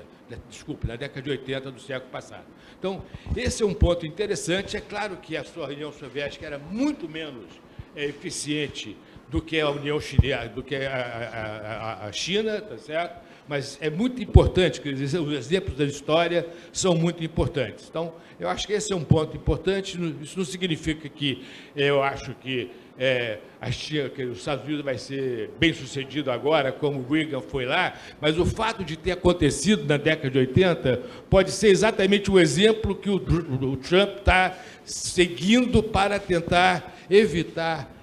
na década de 80 do século passado. Então, esse é um ponto interessante. É claro que a sua União Soviética era muito menos eficiente do que a União Chinesa, do que a China, tá certo? Mas é muito importante, quer dizer, os exemplos da história são muito importantes. Então, eu acho que esse é um ponto importante. Isso não significa que eu acho que que os Estados Unidos vai ser bem sucedido agora, como o Reagan foi lá, mas o fato de ter acontecido na década de 80 pode ser exatamente o exemplo que o Trump está seguindo para tentar evitar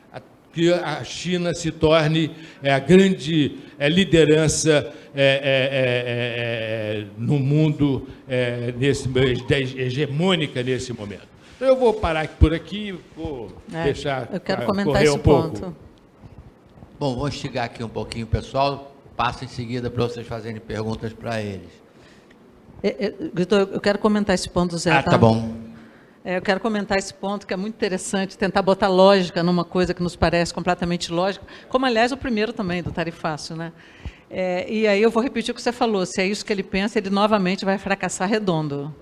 que a China se torne a grande liderança no mundo hegemônica nesse momento. Então, eu vou parar por aqui, vou deixar eu quero comentar correr esse um pouco. ponto. Bom, vou instigar aqui um pouquinho o pessoal, passo em seguida para vocês fazerem perguntas para eles. Eu quero comentar esse ponto, Zé. Tá bom. Eu quero comentar esse ponto, que é muito interessante, tentar botar lógica numa coisa que nos parece completamente lógica, como, aliás, o primeiro também, do tarifácio, né? E aí eu vou repetir o que você falou: se é isso que ele pensa, ele novamente vai fracassar redondo.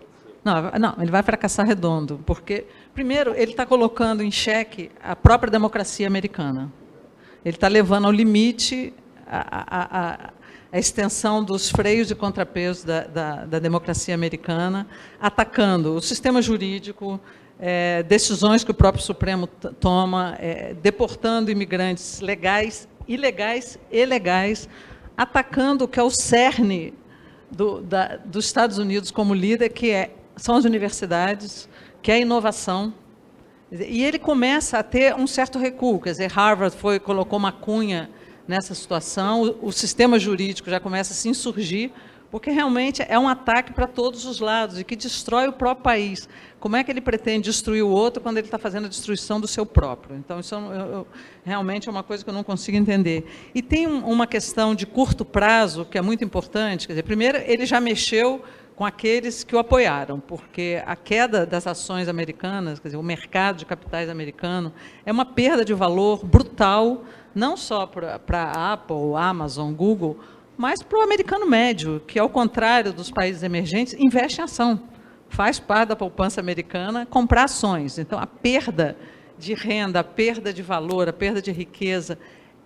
Não, ele vai fracassar redondo, porque, primeiro, ele está colocando em xeque a própria democracia americana. Ele está levando ao limite a extensão dos freios e contrapesos da democracia americana, atacando o sistema jurídico, decisões que o próprio Supremo toma, deportando imigrantes legais, ilegais e legais, atacando o que é o cerne dos Estados Unidos como líder, que são as universidades, que é a inovação. E ele começa a ter um certo recuo, quer dizer, Harvard colocou uma cunha nessa situação, o sistema jurídico já começa a se insurgir, porque realmente é um ataque para todos os lados e que destrói o próprio país. Como é que ele pretende destruir o outro quando ele está fazendo a destruição do seu próprio? Então, isso realmente é uma coisa que eu não consigo entender. E tem uma questão de curto prazo, que é muito importante. Quer dizer, primeiro, ele já mexeu com aqueles que o apoiaram, porque a queda das ações americanas, quer dizer, o mercado de capitais americano, é uma perda de valor brutal, não só para a Apple, Amazon, Google, mas para o americano médio, que, ao contrário dos países emergentes, investe em ação. Faz parte da poupança americana comprar ações. Então, a perda de renda, a perda de valor, a perda de riqueza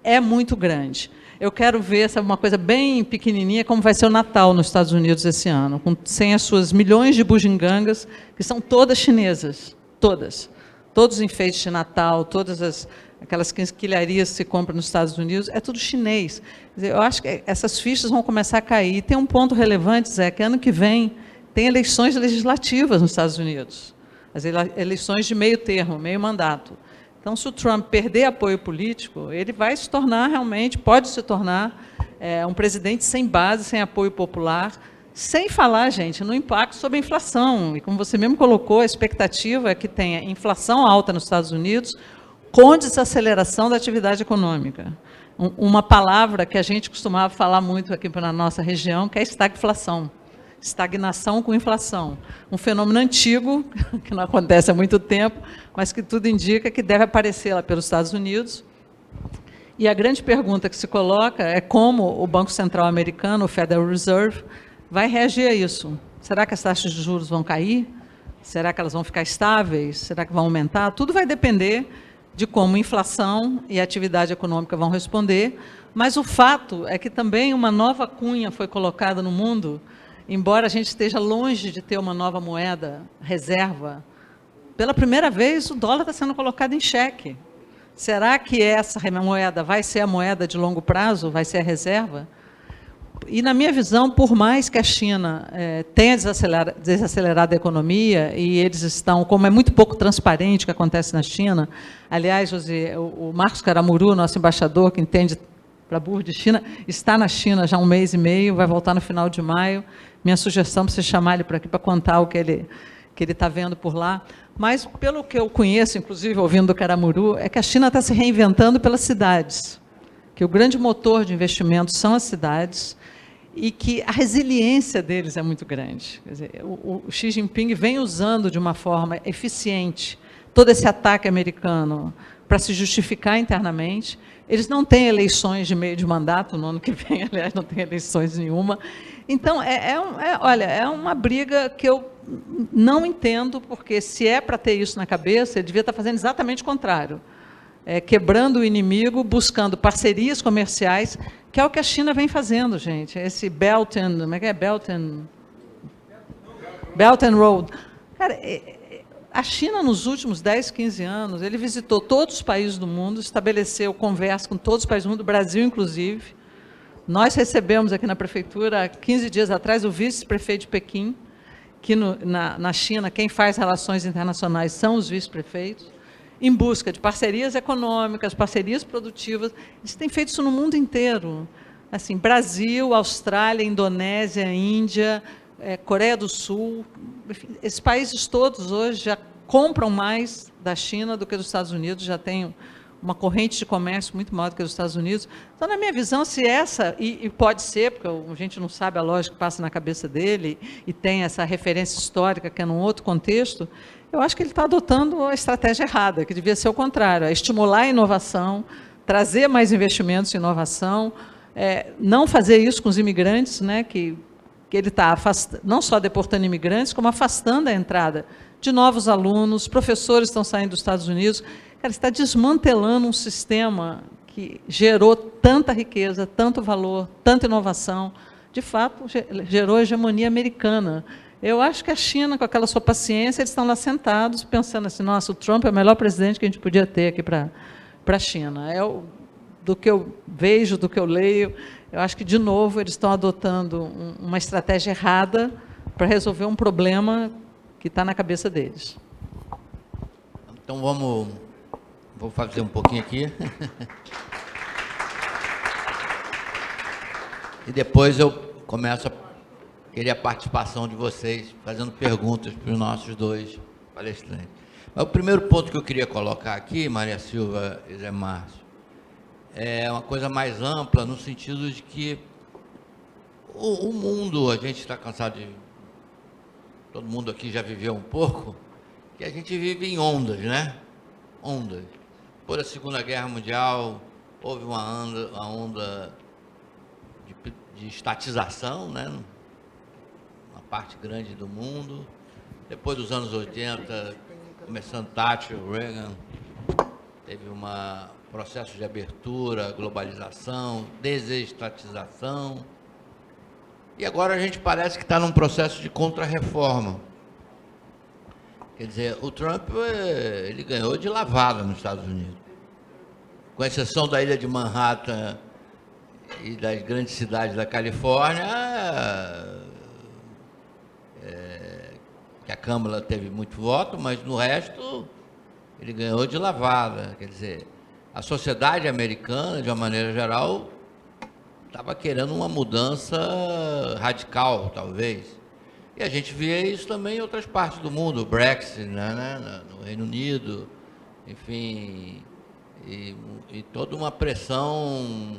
é muito grande. Eu quero ver, sabe, uma coisa bem pequenininha, como vai ser o Natal nos Estados Unidos esse ano, sem as suas milhões de bugigangas, que são todas chinesas, todas. Todos os enfeites de Natal, todas aquelas quinquilharias que se compram nos Estados Unidos, é tudo chinês. Quer dizer, eu acho que essas fichas vão começar a cair. E tem um ponto relevante, Zé, que ano que vem tem eleições legislativas nos Estados Unidos. As eleições de meio termo, meio mandato. Então, se o Trump perder apoio político, ele vai se tornar realmente, pode se tornar um presidente sem base, sem apoio popular, sem falar, gente, no impacto sobre a inflação. E como você mesmo colocou, a expectativa é que tenha inflação alta nos Estados Unidos com desaceleração da atividade econômica. Uma palavra que a gente costumava falar muito aqui na nossa região, que é estagflação. Estagnação com inflação. Um fenômeno antigo, que não acontece há muito tempo, mas que tudo indica que deve aparecer lá pelos Estados Unidos. E a grande pergunta que se coloca é como o Banco Central americano, o Federal Reserve, vai reagir a isso. Será que as taxas de juros vão cair? Será que elas vão ficar estáveis? Será que vão aumentar? Tudo vai depender de como inflação e atividade econômica vão responder, mas o fato é que também uma nova cunha foi colocada no mundo. Embora a gente esteja longe de ter uma nova moeda, reserva, pela primeira vez o dólar está sendo colocado em xeque. Será que essa moeda vai ser a moeda de longo prazo, vai ser a reserva? E, na minha visão, por mais que a China tenha desacelerado a economia, e eles estão, como é muito pouco transparente o que acontece na China, aliás, José, o Marcos Caramuru, nosso embaixador, que entende para burro de China, está na China já há 1 mês e meio, vai voltar no final de maio. Minha sugestão é você chamar ele para aqui para contar o que ele está vendo por lá. Mas, pelo que eu conheço, inclusive ouvindo do Caramuru, é que a China está se reinventando pelas cidades, que o grande motor de investimento são as cidades e que a resiliência deles é muito grande. Quer dizer, o Xi Jinping vem usando de uma forma eficiente todo esse ataque americano para se justificar internamente. Eles não têm eleições de meio de mandato, no ano que vem, aliás, não tem eleições nenhuma. Então, olha, é uma briga que eu não entendo, porque se é para ter isso na cabeça, ele devia estar fazendo exatamente o contrário. Quebrando o inimigo, buscando parcerias comerciais, que é o que a China vem fazendo, gente. Esse Belt and, como é que é? Belt and Road. Cara, a China, nos últimos 10, 15 anos, ele visitou todos os países do mundo, estabeleceu conversa com todos os países do mundo, Brasil inclusive. Nós recebemos aqui na prefeitura, há 15 dias atrás, o vice-prefeito de Pequim, que na China, quem faz relações internacionais são os vice-prefeitos, em busca de parcerias econômicas, parcerias produtivas. Eles têm feito isso no mundo inteiro. Assim, Brasil, Austrália, Indonésia, Índia, Coreia do Sul, enfim, esses países todos hoje já compram mais da China do que dos Estados Unidos, já tem uma corrente de comércio muito maior do que dos Estados Unidos. Então, na minha visão, se essa, e pode ser, porque a gente não sabe a lógica que passa na cabeça dele, e tem essa referência histórica que é num outro contexto, eu acho que ele está adotando a estratégia errada, que devia ser o contrário, é estimular a inovação, trazer mais investimentos em inovação, não fazer isso com os imigrantes, né, que ele está não só deportando imigrantes, como afastando a entrada de novos alunos, professores estão saindo dos Estados Unidos. Cara, está desmantelando um sistema que gerou tanta riqueza, tanto valor, tanta inovação, de fato, gerou hegemonia americana. Eu acho que a China, com aquela sua paciência, eles estão lá sentados, pensando assim, nossa, o Trump é o melhor presidente que a gente podia ter aqui para a China. Do que eu vejo, do que eu leio, eu acho que, de novo, eles estão adotando uma estratégia errada para resolver um problema que está na cabeça deles. Então, vou fazer um pouquinho aqui. E depois eu começo a querer a participação de vocês, fazendo perguntas para os nossos dois palestrantes. Mas o primeiro ponto que eu queria colocar aqui, Maria Silva e Zé Márcio, é uma coisa mais ampla, no sentido de que o mundo, a gente está cansado de todo mundo aqui já viveu um pouco, que a gente vive em ondas, né? Ondas. Por a Segunda Guerra Mundial, houve uma onda de estatização, né? Uma parte grande do mundo. Depois dos anos 80, começando Thatcher, Reagan, teve um processo de abertura, globalização, desestatização. E agora a gente parece que está num processo de contra-reforma. Quer dizer, o Trump, ele ganhou de lavada nos Estados Unidos. Com exceção da ilha de Manhattan e das grandes cidades da Califórnia, que a Câmara teve muito voto, mas no resto ele ganhou de lavada. Quer dizer, a sociedade americana, de uma maneira geral, estava querendo uma mudança radical, talvez. E a gente vê isso também em outras partes do mundo, o Brexit, né, no Reino Unido, enfim, e toda uma pressão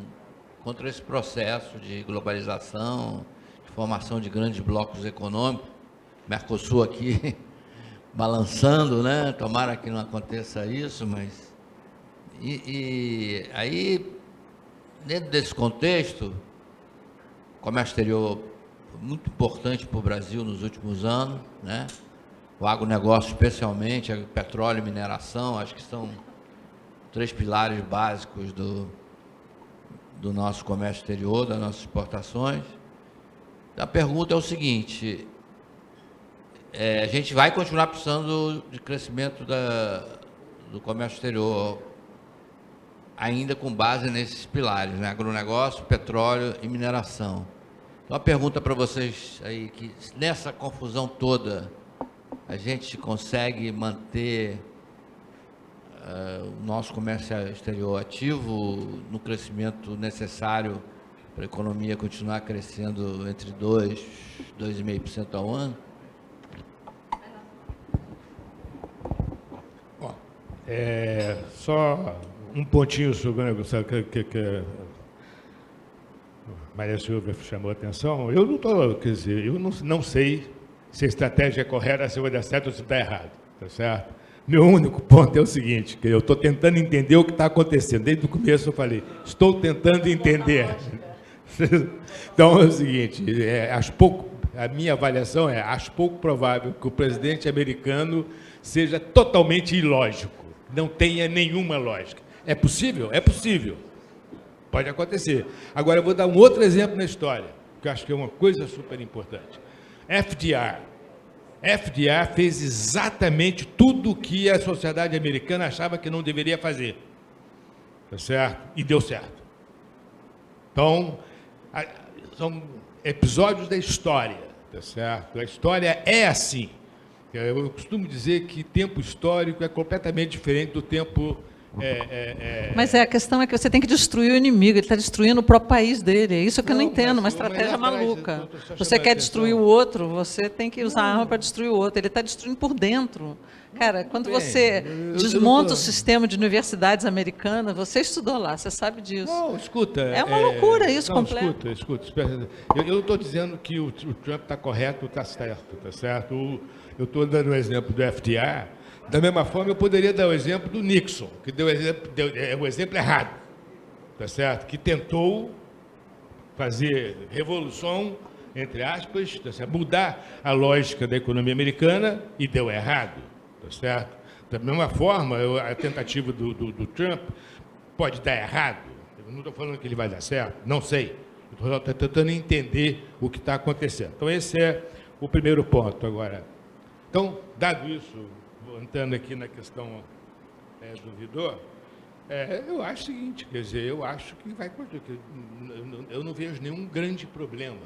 contra esse processo de globalização, de formação de grandes blocos econômicos, Mercosul aqui balançando, né? Tomara que não aconteça isso, mas... E aí, dentro desse contexto, o comércio exterior foi muito importante para o Brasil nos últimos anos, né? O agronegócio especialmente, petróleo e mineração, acho que são 3 pilares básicos do nosso comércio exterior, das nossas exportações. A pergunta é o seguinte: a gente vai continuar precisando de crescimento do comércio exterior, ainda com base nesses pilares, né? Agronegócio, petróleo e mineração. Então, a pergunta para vocês aí, que nessa confusão toda, a gente consegue manter o nosso comércio exterior ativo no crescimento necessário para a economia continuar crescendo entre 2% e 2,5% ao ano? Bom, só um pontinho sobre o negócio que a Maria Silvia chamou a atenção. Eu não estou, quer dizer, eu não sei se a estratégia é correta, se vai dar certo ou se está errado, tá certo? Meu único ponto é o seguinte, que eu estou tentando entender o que está acontecendo. Desde o começo eu falei, estou tentando entender. Então é o seguinte, a minha avaliação acho pouco provável que o presidente americano seja totalmente ilógico, não tenha nenhuma lógica. É possível? É possível. Pode acontecer. Agora eu vou dar um outro exemplo na história, que eu acho que é uma coisa super importante. FDR fez exatamente tudo o que a sociedade americana achava que não deveria fazer. Tá certo? E deu certo. Então, são episódios da história, tá certo? A história é assim. Eu costumo dizer que tempo histórico é completamente diferente do tempo... Mas a questão é que você tem que destruir o inimigo, ele está destruindo o próprio país dele. É isso que eu não entendo, uma estratégia maluca. Você quer destruir o outro, você tem que usar a arma para destruir o outro. Ele está destruindo por dentro. Cara, quando você desmonta o sistema de universidades americanas, você estudou lá, você sabe disso. Não, escuta... É uma loucura isso, completo. Escuta. Eu não estou dizendo que o Trump está correto ou está certo, tá certo? Eu estou dando o exemplo do FDR. Da mesma forma, eu poderia dar o exemplo do Nixon, que deu o exemplo errado, tá certo? Que tentou fazer revolução, entre aspas, tá certo? Mudar a lógica da economia americana e deu errado, tá certo? Da mesma forma, a tentativa do Trump pode dar errado. Eu não estou falando que ele vai dar certo, não sei. Estou tentando entender o que está acontecendo. Então, esse é o primeiro ponto agora. Então, dado isso, entrando aqui na questão do Vidor, eu acho o seguinte, quer dizer, eu acho que vai continuar. Eu não vejo nenhum grande problema,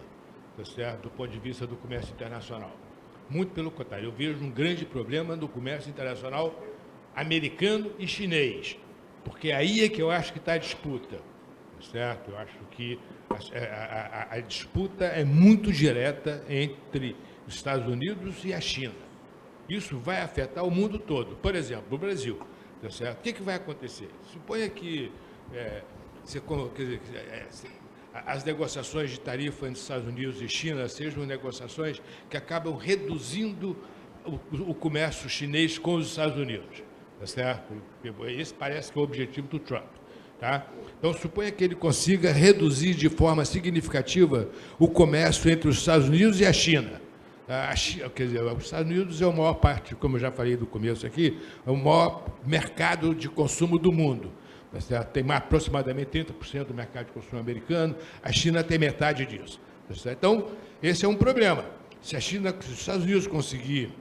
tá certo, do ponto de vista do comércio internacional. Muito pelo contrário, eu vejo um grande problema no comércio internacional americano e chinês, porque aí é que eu acho que está a disputa, tá certo? Eu acho que a disputa é muito direta entre os Estados Unidos e a China. Isso vai afetar o mundo todo. Por exemplo, o Brasil, tá certo? O que vai acontecer? Suponha que as negociações de tarifa entre Estados Unidos e China sejam negociações que acabam reduzindo o comércio chinês com os Estados Unidos, tá certo? Esse parece que é o objetivo do Trump. Tá? Então, suponha que ele consiga reduzir de forma significativa o comércio entre os Estados Unidos e a China. Quer dizer, os Estados Unidos é a maior parte, como eu já falei no começo aqui, é o maior mercado de consumo do mundo. Tá certo? Tem aproximadamente 30% do mercado de consumo americano, a China tem metade disso. Tá certo? Então, esse é um problema. Se os Estados Unidos conseguir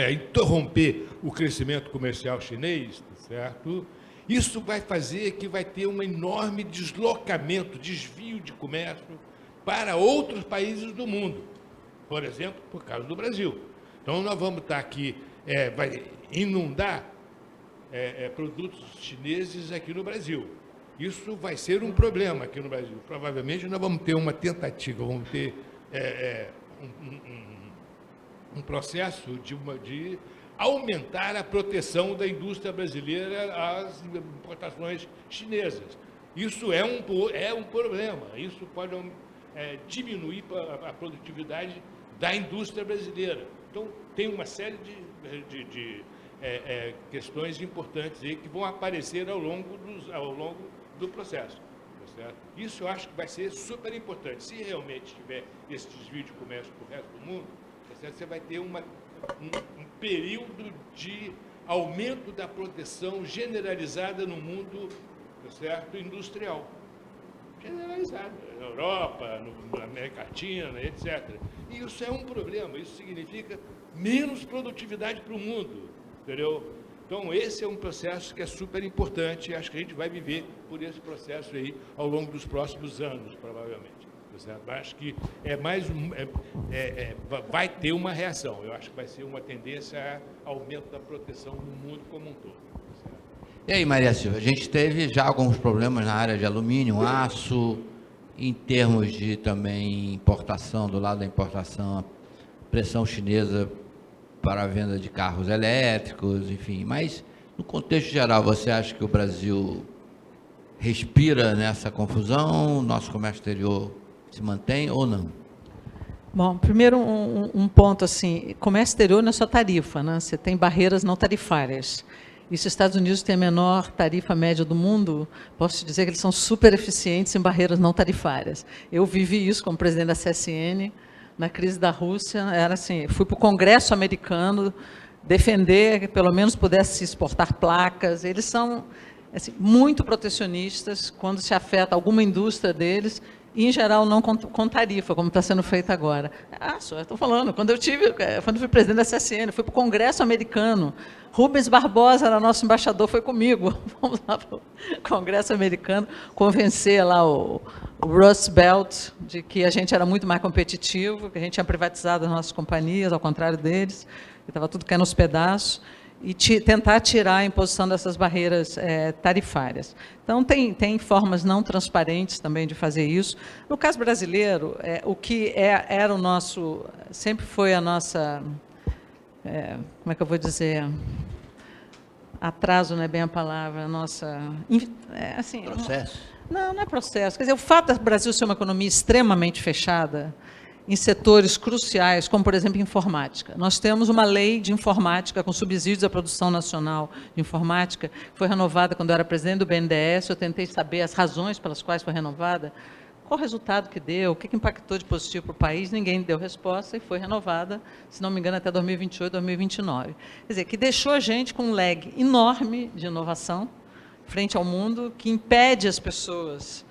interromper o crescimento comercial chinês, tá certo? Isso vai fazer que vai ter um enorme deslocamento, desvio de comércio para outros países do mundo. Por exemplo, por causa do Brasil. Então, nós vamos estar aqui, vai inundar produtos chineses aqui no Brasil. Isso vai ser um problema aqui no Brasil. Provavelmente, nós vamos ter uma tentativa, vamos ter um processo de aumentar a proteção da indústria brasileira às importações chinesas. Isso é um problema. Isso pode diminuir a produtividade da indústria brasileira. Então, tem uma série de questões importantes aí que vão aparecer ao longo do processo. Tá certo? Isso eu acho que vai ser super importante. Se realmente tiver esse desvio de comércio para o resto do mundo, tá certo? Você vai ter um período de aumento da proteção generalizada no mundo, tá certo? Industrial. Generalizada. Na Europa, na América Latina, etc. E isso é um problema. Isso significa menos produtividade para o mundo. Entendeu? Então, esse é um processo que é super importante e acho que a gente vai viver por esse processo aí ao longo dos próximos anos, provavelmente. Acho que vai ter uma reação. Eu acho que vai ser uma tendência a aumento da proteção no mundo como um todo. E aí, Maria Silva, a gente teve já alguns problemas na área de alumínio, aço, em termos de também importação, do lado da importação, a pressão chinesa para a venda de carros elétricos, enfim. Mas, no contexto geral, você acha que o Brasil respira nessa confusão? Nosso comércio exterior se mantém ou não? Bom, primeiro um ponto assim, comércio exterior não é só tarifa, né? Você tem barreiras não tarifárias. E se os Estados Unidos têm a menor tarifa média do mundo, posso te dizer que eles são super eficientes em barreiras não tarifárias. Eu vivi isso como presidente da CSN, na crise da Rússia, era assim, fui para o Congresso americano defender que pelo menos pudesse se exportar placas. Eles são assim, muito protecionistas quando se afeta alguma indústria deles, e, em geral, não com tarifa, como está sendo feito agora. Só estou falando, quando eu fui presidente da CSN, fui para o Congresso americano, Rubens Barbosa era nosso embaixador, foi comigo, vamos lá para o Congresso americano, convencer lá o Rust Belt de que a gente era muito mais competitivo, que a gente tinha privatizado as nossas companhias, ao contrário deles, que estava tudo caindo aos pedaços, e tentar tirar a imposição dessas barreiras tarifárias. Então, tem formas não transparentes também de fazer isso. No caso brasileiro, o que era o nosso, sempre foi a nossa, como é que eu vou dizer, atraso não é bem a palavra, a nossa... assim, processo? Não é processo. Quer dizer, o fato do Brasil ser uma economia extremamente fechada, em setores cruciais, como, por exemplo, informática. Nós temos uma lei de informática com subsídios à produção nacional de informática, que foi renovada quando eu era presidente do BNDES. Eu tentei saber as razões pelas quais foi renovada, qual o resultado que deu, o que impactou de positivo para o país. Ninguém deu resposta e foi renovada, se não me engano, até 2028, 2029. Quer dizer, que deixou a gente com um lag enorme de inovação frente ao mundo, que impede as pessoas...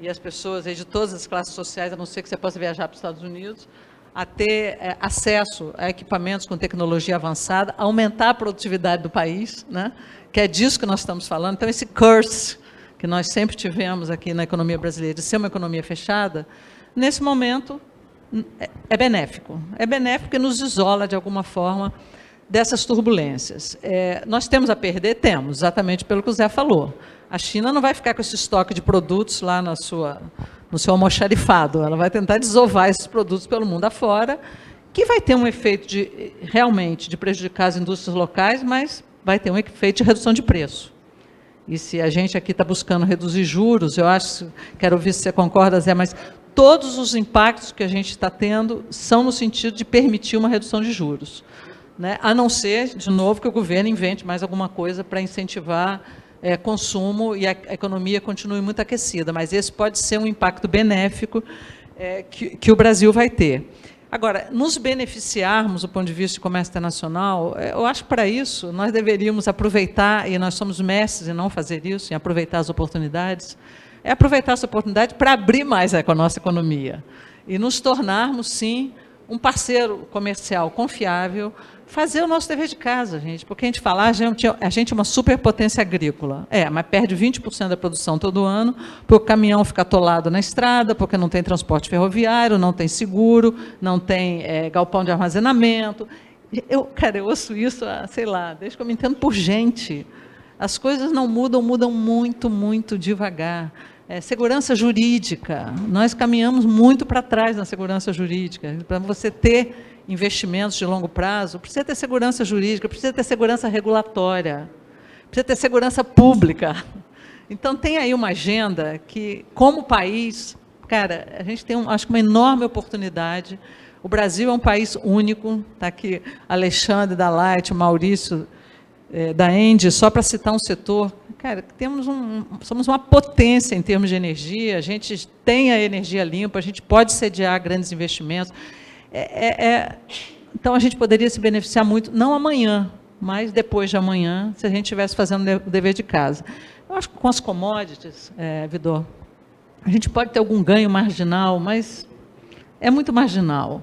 e as pessoas de todas as classes sociais, a não ser que você possa viajar para os Estados Unidos, a ter acesso a equipamentos com tecnologia avançada, aumentar a produtividade do país, né? Que é disso que nós estamos falando. Então, esse curse que nós sempre tivemos aqui na economia brasileira, de ser uma economia fechada, nesse momento é benéfico. É benéfico porque nos isola, de alguma forma, dessas turbulências. Nós temos a perder? Temos, exatamente pelo que o Zé falou. A China não vai ficar com esse estoque de produtos lá no seu almoxarifado. Ela vai tentar desovar esses produtos pelo mundo afora, que vai ter um efeito realmente de prejudicar as indústrias locais, mas vai ter um efeito de redução de preço. E se a gente aqui está buscando reduzir juros, eu acho, quero ver se você concorda, Zé, mas todos os impactos que a gente está tendo são no sentido de permitir uma redução de juros, né? A não ser, de novo, que o governo invente mais alguma coisa para incentivar consumo e a economia continue muito aquecida, mas esse pode ser um impacto benéfico que o Brasil vai ter. Agora, nos beneficiarmos do ponto de vista de comércio internacional, eu acho que para isso nós deveríamos aproveitar, e nós somos mestres em não fazer isso, em aproveitar as oportunidades, aproveitar essa oportunidade para abrir mais a nossa economia e nos tornarmos, sim, um parceiro comercial confiável, fazer o nosso dever de casa, gente, porque a gente fala, a gente é uma superpotência agrícola, mas perde 20% da produção todo ano, porque o caminhão fica atolado na estrada, porque não tem transporte ferroviário, não tem seguro, não tem galpão de armazenamento. Eu ouço isso, sei lá, desde que eu me entendo por gente. As coisas não mudam, mudam muito, muito devagar. Segurança jurídica, nós caminhamos muito para trás na segurança jurídica. Para você ter investimentos de longo prazo, precisa ter segurança jurídica, precisa ter segurança regulatória, precisa ter segurança pública. Então, tem aí uma agenda que, como país, cara, a gente tem, acho que, uma enorme oportunidade. O Brasil é um país único, está aqui Alexandre da Light, o Maurício da Engie, só para citar um setor. Cara, somos uma potência em termos de energia, a gente tem a energia limpa, a gente pode sediar grandes investimentos. Então, a gente poderia se beneficiar muito, não amanhã, mas depois de amanhã, se a gente estivesse fazendo o dever de casa. Eu acho que com as commodities, Vidor, a gente pode ter algum ganho marginal, mas é muito marginal.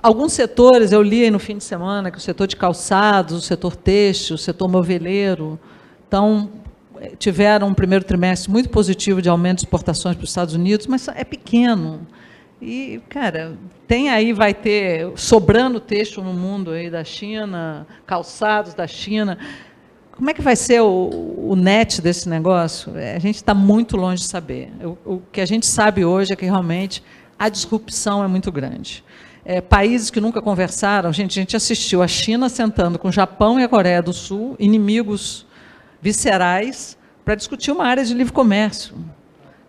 Alguns setores, eu li no fim de semana, que o setor de calçados, o setor têxtil, o setor moveleiro, tiveram um primeiro trimestre muito positivo de aumento de exportações para os Estados Unidos, mas é pequeno. E, cara, vai ter sobrando têxtil no mundo aí da China, calçados da China. Como é que vai ser o net desse negócio? A gente está muito longe de saber. O que a gente sabe hoje é que realmente a disrupção é muito grande. Países que nunca conversaram, a gente assistiu a China sentando com o Japão e a Coreia do Sul, inimigos viscerais, para discutir uma área de livre comércio.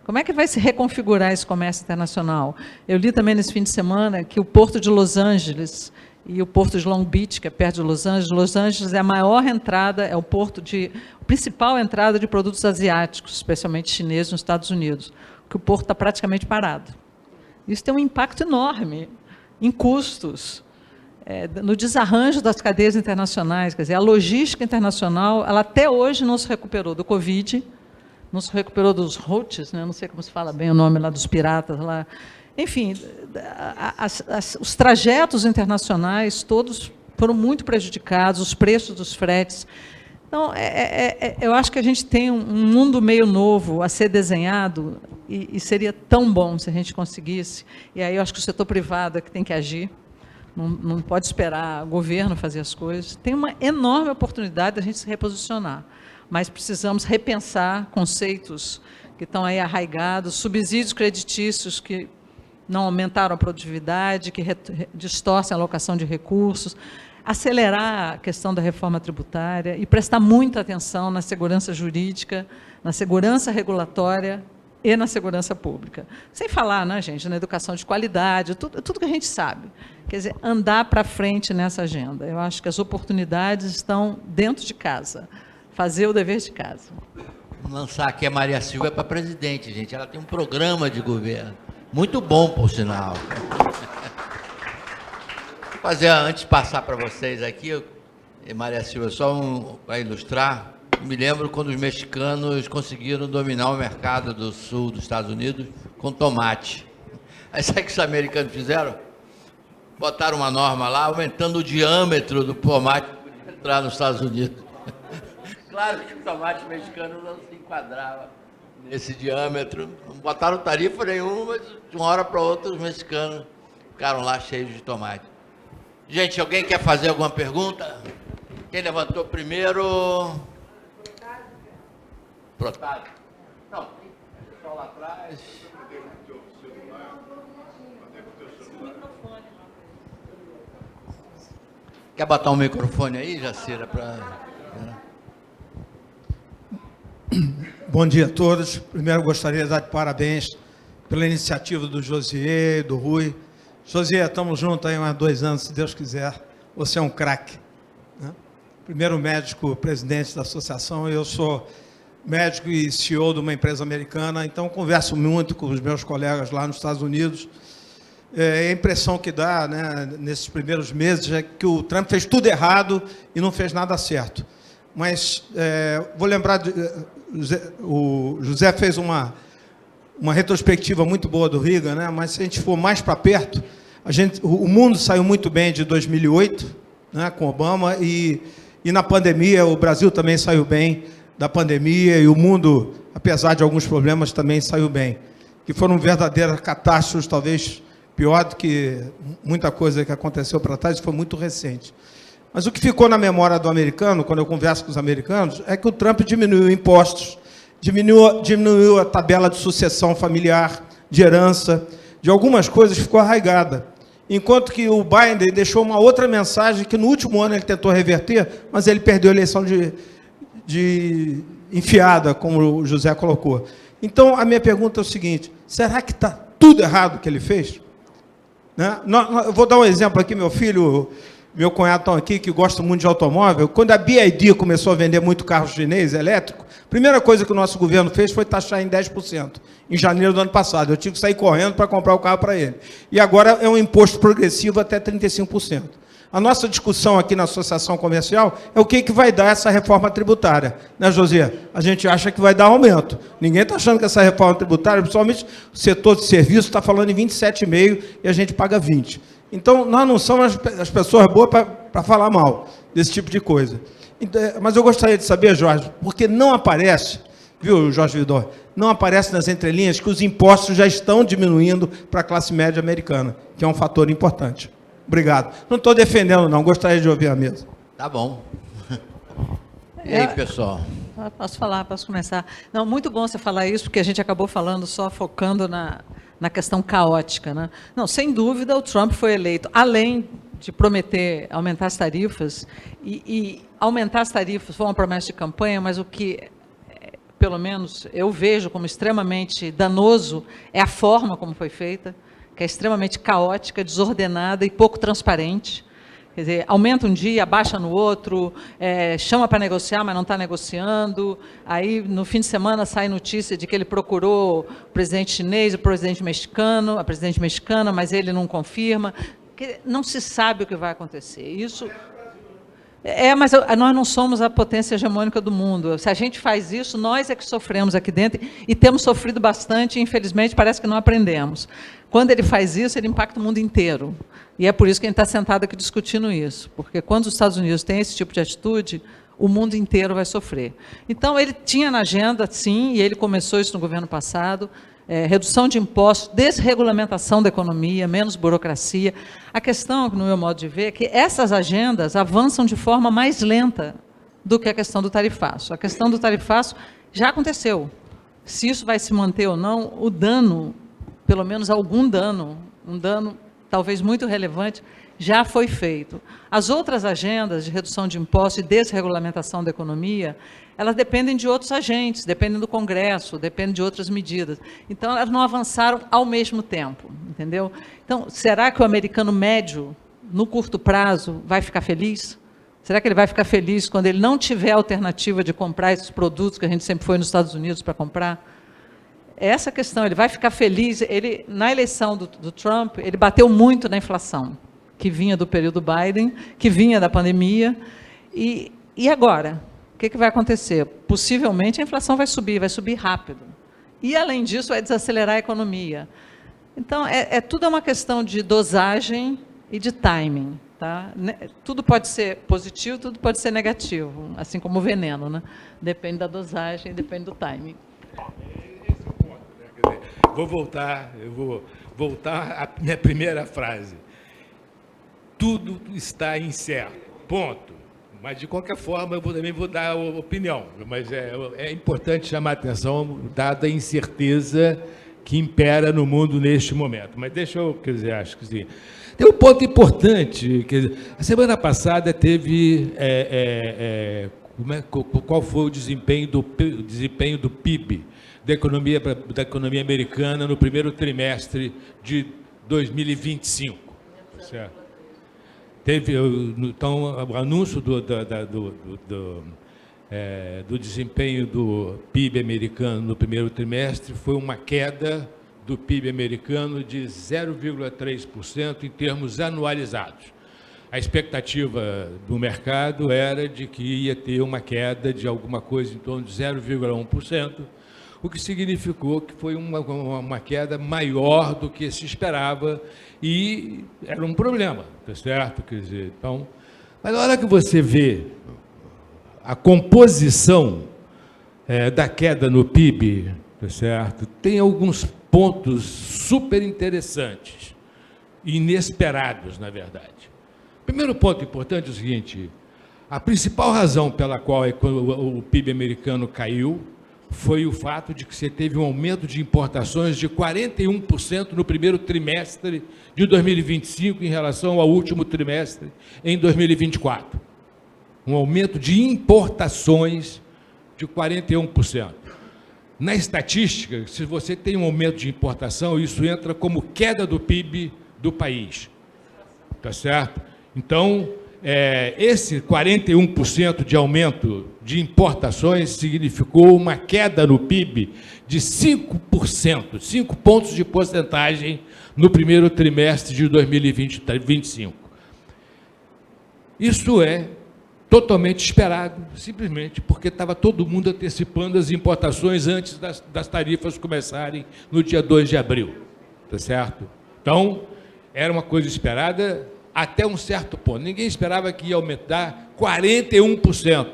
Como é que vai se reconfigurar esse comércio internacional? Eu li também nesse fim de semana que o Porto de Los Angeles e o Porto de Long Beach, que é perto de Los Angeles é a maior entrada, é a principal entrada de produtos asiáticos, especialmente chineses, nos Estados Unidos, que o porto está praticamente parado. Isso tem um impacto enorme em custos, no desarranjo das cadeias internacionais. Quer dizer, a logística internacional, ela até hoje não se recuperou do Covid, não se recuperou dos routes, né? Não sei como se fala bem o nome lá dos piratas lá. Enfim, os trajetos internacionais todos foram muito prejudicados, os preços dos fretes. Então, eu acho que a gente tem um mundo meio novo a ser desenhado e seria tão bom se a gente conseguisse. E aí eu acho que o setor privado é que tem que agir, não pode esperar o governo fazer as coisas. Tem uma enorme oportunidade da gente se reposicionar, mas precisamos repensar conceitos que estão aí arraigados, subsídios creditícios que não aumentaram a produtividade, que distorcem a alocação de recursos, acelerar a questão da reforma tributária e prestar muita atenção na segurança jurídica, na segurança regulatória e na segurança pública. Sem falar, né, gente, na educação de qualidade, tudo que a gente sabe. Quer dizer, andar para frente nessa agenda. Eu acho que as oportunidades estão dentro de casa. Fazer o dever de casa. Vamos lançar aqui a Maria Silva para presidente, gente. Ela tem um programa de governo. Muito bom, por sinal. Vou fazer, antes de passar para vocês aqui, Maria Silva, só para ilustrar, me lembro quando os mexicanos conseguiram dominar o mercado do sul dos Estados Unidos com tomate. Aí sabe o que os americanos fizeram? Botaram uma norma lá, aumentando o diâmetro do tomate para entrar nos Estados Unidos. Claro que o tomate mexicano não se enquadrava nesse diâmetro. Não botaram tarifa nenhuma, mas de uma hora para outra os mexicanos ficaram lá cheios de tomate. Gente, alguém quer fazer alguma pergunta? Quem levantou primeiro? Protásio. Não, tem pessoal lá atrás. Quer botar um microfone aí, Jacira, para... Bom dia a todos. Primeiro, gostaria de dar parabéns pela iniciativa do Josier e do Rui. Josier, estamos juntos aí há 2 anos, se Deus quiser. Você é um craque, né? Primeiro médico presidente da associação, eu sou médico e CEO de uma empresa americana, então converso muito com os meus colegas lá nos Estados Unidos. A impressão que dá, né, nesses primeiros meses é que o Trump fez tudo errado e não fez nada certo. Mas vou lembrar, o José fez uma retrospectiva muito boa do Reagan, né? Mas se a gente for mais para perto, o mundo saiu muito bem de 2008, né, com Obama, e na pandemia o Brasil também saiu bem da pandemia, e o mundo, apesar de alguns problemas, também saiu bem. Que foram verdadeiras catástrofes, talvez pior do que muita coisa que aconteceu para trás, foi muito recente. Mas o que ficou na memória do americano, quando eu converso com os americanos, é que o Trump diminuiu impostos, diminuiu a tabela de sucessão familiar, de herança, de algumas coisas ficou arraigada. Enquanto que o Biden deixou uma outra mensagem que no último ano ele tentou reverter, mas ele perdeu a eleição de enfiada, como o José colocou. Então, a minha pergunta é o seguinte: será que está tudo errado o que ele fez? Né? Eu vou dar um exemplo aqui, meu filho... Meu cunhado está aqui, que gosta muito de automóvel. Quando a BYD começou a vender muito carro chinês elétrico, a primeira coisa que o nosso governo fez foi taxar em 10%, em janeiro do ano passado. Eu tive que sair correndo para comprar o carro para ele. E agora é um imposto progressivo até 35%. A nossa discussão aqui na Associação Comercial é o que vai dar essa reforma tributária. Né, José? A gente acha que vai dar aumento. Ninguém está achando que essa reforma tributária, principalmente o setor de serviço, está falando em 27,5% e a gente paga 20%. Então, nós não somos as pessoas boas para falar mal desse tipo de coisa. Mas eu gostaria de saber, Jorge, porque não aparece, viu, Jorge Vidor, não aparece nas entrelinhas que os impostos já estão diminuindo para a classe média americana, que é um fator importante. Obrigado. Não estou defendendo, não. Gostaria de ouvir a mesa. Tá bom. E aí, pessoal? Posso falar, posso começar? Não, muito bom você falar isso, porque a gente acabou falando só focando na questão caótica, né? Não, sem dúvida, o Trump foi eleito, além de prometer aumentar as tarifas, e aumentar as tarifas foi uma promessa de campanha, mas o que, pelo menos, eu vejo como extremamente danoso é a forma como foi feita, que é extremamente caótica, desordenada e pouco transparente. Quer dizer, aumenta um dia, abaixa no outro, chama para negociar, mas não está negociando. Aí, no fim de semana, sai notícia de que ele procurou o presidente chinês, o presidente mexicano, a presidente mexicana, mas ele não confirma. Não se sabe o que vai acontecer. Isso... mas nós não somos a potência hegemônica do mundo. Se a gente faz isso, nós é que sofremos aqui dentro e temos sofrido bastante, e, infelizmente, parece que não aprendemos. Quando ele faz isso, ele impacta o mundo inteiro. E é por isso que a gente está sentado aqui discutindo isso, porque quando os Estados Unidos têm esse tipo de atitude, o mundo inteiro vai sofrer. Então, ele tinha na agenda, sim, e ele começou isso no governo passado, redução de impostos, desregulamentação da economia, menos burocracia. A questão, no meu modo de ver, é que essas agendas avançam de forma mais lenta do que a questão do tarifaço. A questão do tarifaço já aconteceu. Se isso vai se manter ou não, o dano, pelo menos algum dano, um dano talvez muito relevante, já foi feito. As outras agendas de redução de impostos e desregulamentação da economia, elas dependem de outros agentes, dependem do Congresso, dependem de outras medidas. Então, elas não avançaram ao mesmo tempo, entendeu? Então, será que o americano médio, no curto prazo, vai ficar feliz? Será que ele vai ficar feliz quando ele não tiver alternativa de comprar esses produtos que a gente sempre foi nos Estados Unidos para comprar? Essa questão, ele vai ficar feliz. Ele, na eleição do Trump, ele bateu muito na inflação, que vinha do período Biden, que vinha da pandemia. E agora? O que vai acontecer? Possivelmente a inflação vai subir rápido. E, além disso, vai desacelerar a economia. Então, tudo é uma questão de dosagem e de timing. Tá? Tudo pode ser positivo, tudo pode ser negativo, assim como o veneno, né? Depende da dosagem, depende do timing. Eu vou voltar à minha primeira frase. Tudo está incerto, ponto. Mas, de qualquer forma, eu também vou dar a opinião. Mas é importante chamar a atenção, dada a incerteza que impera no mundo neste momento. Mas deixa eu, acho que sim. Tem um ponto importante. A semana passada teve qual foi o desempenho do PIB da economia americana no primeiro trimestre de 2025. Certo? Teve, então, o anúncio do desempenho do PIB americano no primeiro trimestre foi uma queda do PIB americano de 0,3% em termos anualizados. A expectativa do mercado era de que ia ter uma queda de alguma coisa em torno de 0,1%, o que significou que foi uma queda maior do que se esperava e era um problema, tá certo? Quer dizer, então, mas na hora que você vê a composição da queda no PIB, tá certo? Tem alguns pontos super interessantes, inesperados, na verdade. O primeiro ponto importante é o seguinte: a principal razão pela qual o PIB americano caiu foi o fato de que você teve um aumento de importações de 41% no primeiro trimestre de 2025 em relação ao último trimestre em 2024. Um aumento de importações de 41%. Na estatística, se você tem um aumento de importação, isso entra como queda do PIB do país. Tá certo? Então, esse 41% de aumento de importações significou uma queda no PIB de 5%, 5 pontos de porcentagem no primeiro trimestre de 2025. Isso é totalmente esperado, simplesmente porque estava todo mundo antecipando as importações antes das tarifas começarem no dia 2 de abril. Tá certo? Então, era uma coisa esperada até um certo ponto. Ninguém esperava que ia aumentar 41%,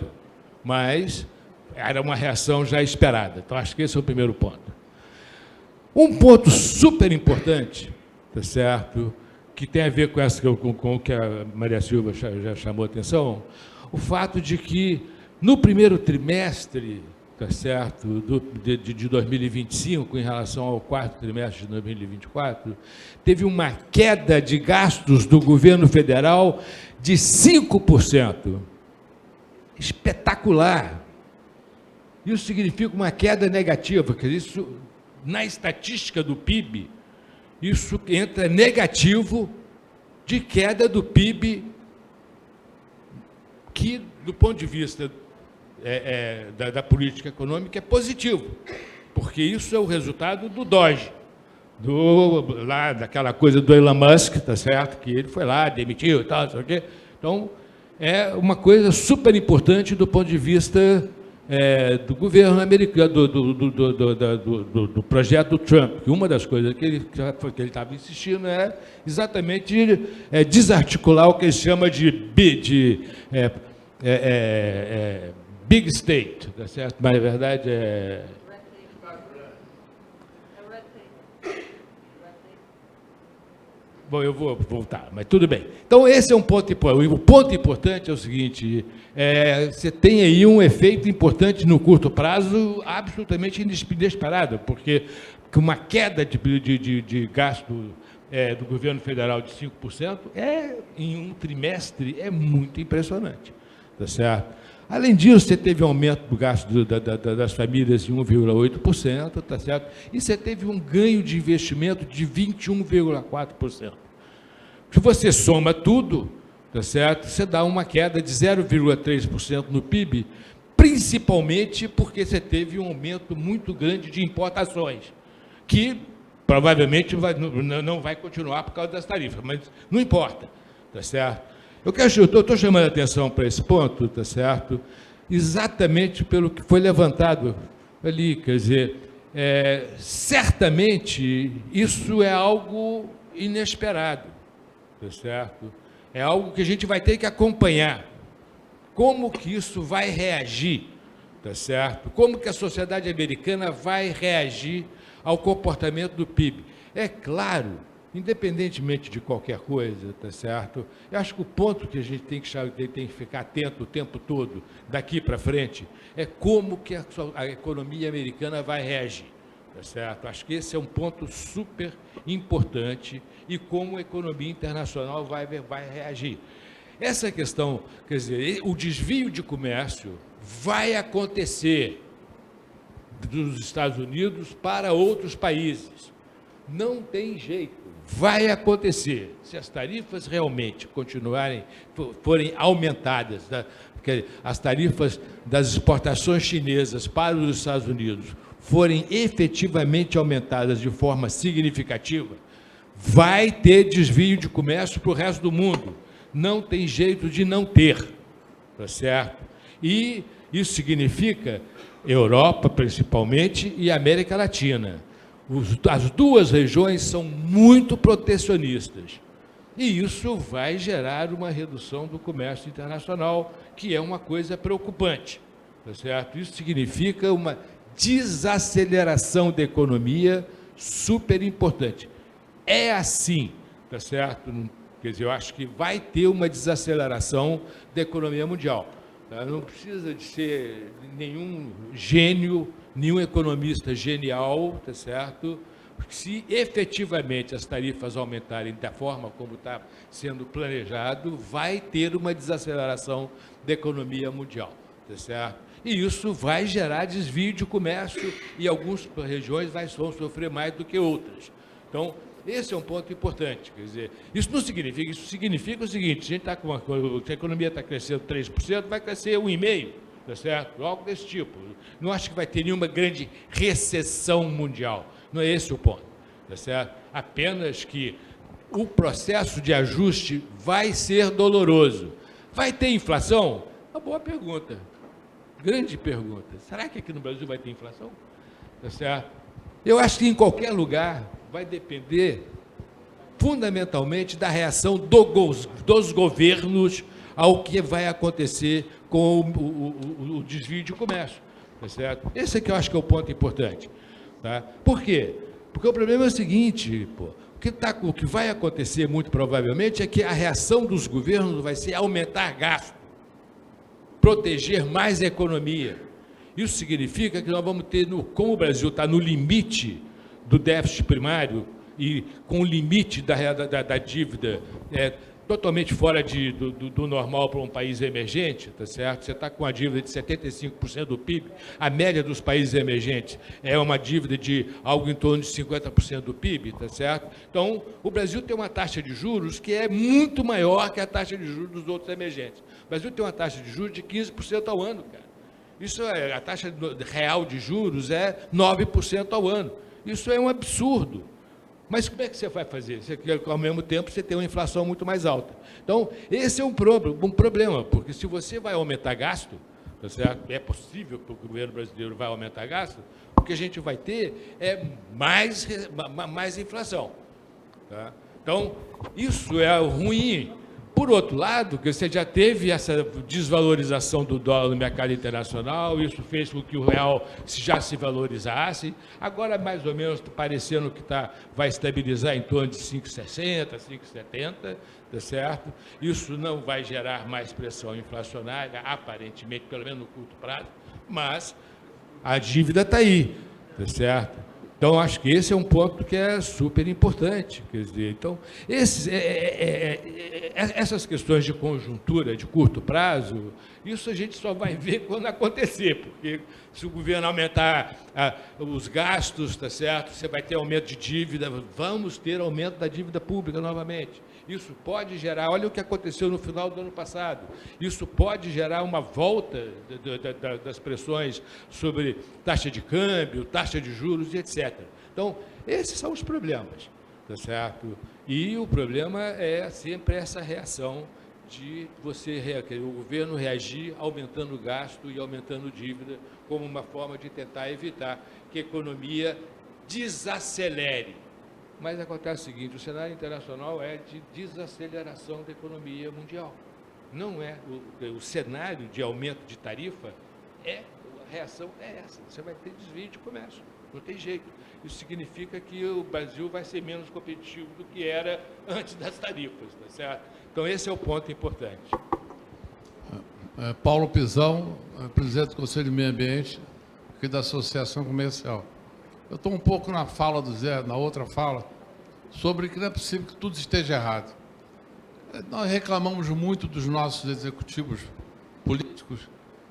mas era uma reação já esperada. Então, acho que esse é o primeiro ponto. Um ponto super importante, tá certo, que tem a ver com o que a Maria Silva já chamou a atenção, o fato de que no primeiro trimestre, tá certo, de 2025, em relação ao quarto trimestre de 2024, teve uma queda de gastos do governo federal de 5%. Espetacular. Isso significa uma queda negativa, quer dizer, isso, na estatística do PIB, isso entra negativo de queda do PIB, que, do ponto de vista da política econômica, é positivo, porque isso é o resultado do DOGE, daquela coisa do Elon Musk, tá certo? Que ele foi lá, demitiu e tal, não sei o quê. Então, é uma coisa super importante do ponto de vista do governo americano, do projeto Trump, que uma das coisas que ele estava insistindo é exatamente desarticular o que ele chama de Big State, tá certo? Mas, na verdade, Bom, eu vou voltar, mas tudo bem. Então, esse é um ponto importante. O ponto importante é o seguinte: você tem aí um efeito importante no curto prazo, absolutamente inesperado, porque uma queda de gasto do governo federal de 5% em um trimestre é muito impressionante. Tá certo? Além disso, você teve um aumento do gasto das famílias de 1,8%, tá certo? E você teve um ganho de investimento de 21,4%. Se você soma tudo, tá certo? Você dá uma queda de 0,3% no PIB, principalmente porque você teve um aumento muito grande de importações, que provavelmente não vai continuar por causa das tarifas, mas não importa, tá certo? Eu estou chamando a atenção para esse ponto, tá certo? Exatamente pelo que foi levantado ali, quer dizer, certamente isso é algo inesperado, tá certo? É algo que a gente vai ter que acompanhar. Como que isso vai reagir, tá certo? Como que a sociedade americana vai reagir ao comportamento do PIB? É claro, independentemente de qualquer coisa, tá certo? Eu acho que o ponto que a gente tem que ficar atento o tempo todo, daqui para frente, é como que a economia americana vai reagir, tá certo? Acho que esse é um ponto super importante e como a economia internacional vai reagir. Essa questão, quer dizer, o desvio de comércio, vai acontecer dos Estados Unidos para outros países. Não tem jeito, vai acontecer. Se as tarifas realmente forem aumentadas, as tarifas das exportações chinesas para os Estados Unidos forem efetivamente aumentadas de forma significativa, vai ter desvio de comércio para o resto do mundo. Não tem jeito de não ter, tá certo? E isso significa Europa, principalmente, e América Latina. As duas regiões são muito protecionistas. E isso vai gerar uma redução do comércio internacional, que é uma coisa preocupante, tá certo? Isso significa uma desaceleração da economia super importante. É assim, tá certo? Quer dizer, eu acho que vai ter uma desaceleração da economia mundial. Tá? Não precisa de ser nenhum gênio, nenhum economista genial, tá certo? Se efetivamente as tarifas aumentarem da forma como está sendo planejado, vai ter uma desaceleração da economia mundial, tá certo? E isso vai gerar desvio de comércio e algumas regiões vão sofrer mais do que outras. Então, esse é um ponto importante. Quer dizer, isso significa o seguinte: a gente está com se a economia está crescendo 3%, vai crescer 1,5%, tá certo? Algo desse tipo. Não acho que vai ter nenhuma grande recessão mundial. Não é esse o ponto, tá certo? Apenas que o processo de ajuste vai ser doloroso. Vai ter inflação? Uma boa pergunta. Grande pergunta. Será que aqui no Brasil vai ter inflação? Tá certo? Eu acho que em qualquer lugar vai depender fundamentalmente da reação dos governos ao que vai acontecer com o desvio de comércio. Tá certo? Esse aqui eu acho que é o ponto importante. Tá? Por quê? Porque o problema é o seguinte, o que vai acontecer muito provavelmente é que a reação dos governos vai ser aumentar gasto, proteger mais a economia. Isso significa que nós vamos ter, como o Brasil está no limite do déficit primário e com o limite da dívida totalmente fora do normal para um país emergente, tá certo? Você está com uma dívida de 75% do PIB, a média dos países emergentes é uma dívida de algo em torno de 50% do PIB, tá certo? Então, o Brasil tem uma taxa de juros que é muito maior que a taxa de juros dos outros emergentes. O Brasil tem uma taxa de juros de 15% ao ano, cara. A taxa real de juros é 9% ao ano. Isso é um absurdo. Mas como é que você vai fazer? Ao mesmo tempo, você tem uma inflação muito mais alta. Então, esse é um problema, porque se você vai aumentar gasto, tá certo? É possível que o governo brasileiro vai aumentar gasto, o que a gente vai ter é mais inflação. Tá? Então, isso é ruim. Por outro lado, que você já teve essa desvalorização do dólar no mercado internacional, isso fez com que o real já se valorizasse. Agora, mais ou menos, parecendo que vai estabilizar em torno de 5,60, 5,70, tá certo? Isso não vai gerar mais pressão inflacionária, aparentemente, pelo menos no curto prazo, mas a dívida está aí, tá certo? Então, acho que esse é um ponto que é super importante. Quer dizer, então, essas questões de conjuntura de curto prazo, isso a gente só vai ver quando acontecer, porque se o governo aumentar os gastos, tá certo? Você vai ter aumento de dívida, vamos ter aumento da dívida pública novamente. Isso pode gerar, olha o que aconteceu no final do ano passado, isso pode gerar uma volta das pressões sobre taxa de câmbio, taxa de juros e etc. Então, esses são os problemas, tá certo? E o problema é sempre essa reação de o governo reagir aumentando o gasto e aumentando dívida como uma forma de tentar evitar que a economia desacelere. Mas acontece o seguinte: o cenário internacional é de desaceleração da economia mundial. Não é o cenário de aumento de tarifa, a reação é essa. Você vai ter desvio de comércio, não tem jeito. Isso significa que o Brasil vai ser menos competitivo do que era antes das tarifas, tá certo? Então, esse é o ponto importante. Paulo Pizão, presidente do Conselho de Meio Ambiente, aqui da Associação Comercial. Eu estou um pouco na fala do Zé, na outra fala, sobre que não é possível que tudo esteja errado. Nós reclamamos muito dos nossos executivos políticos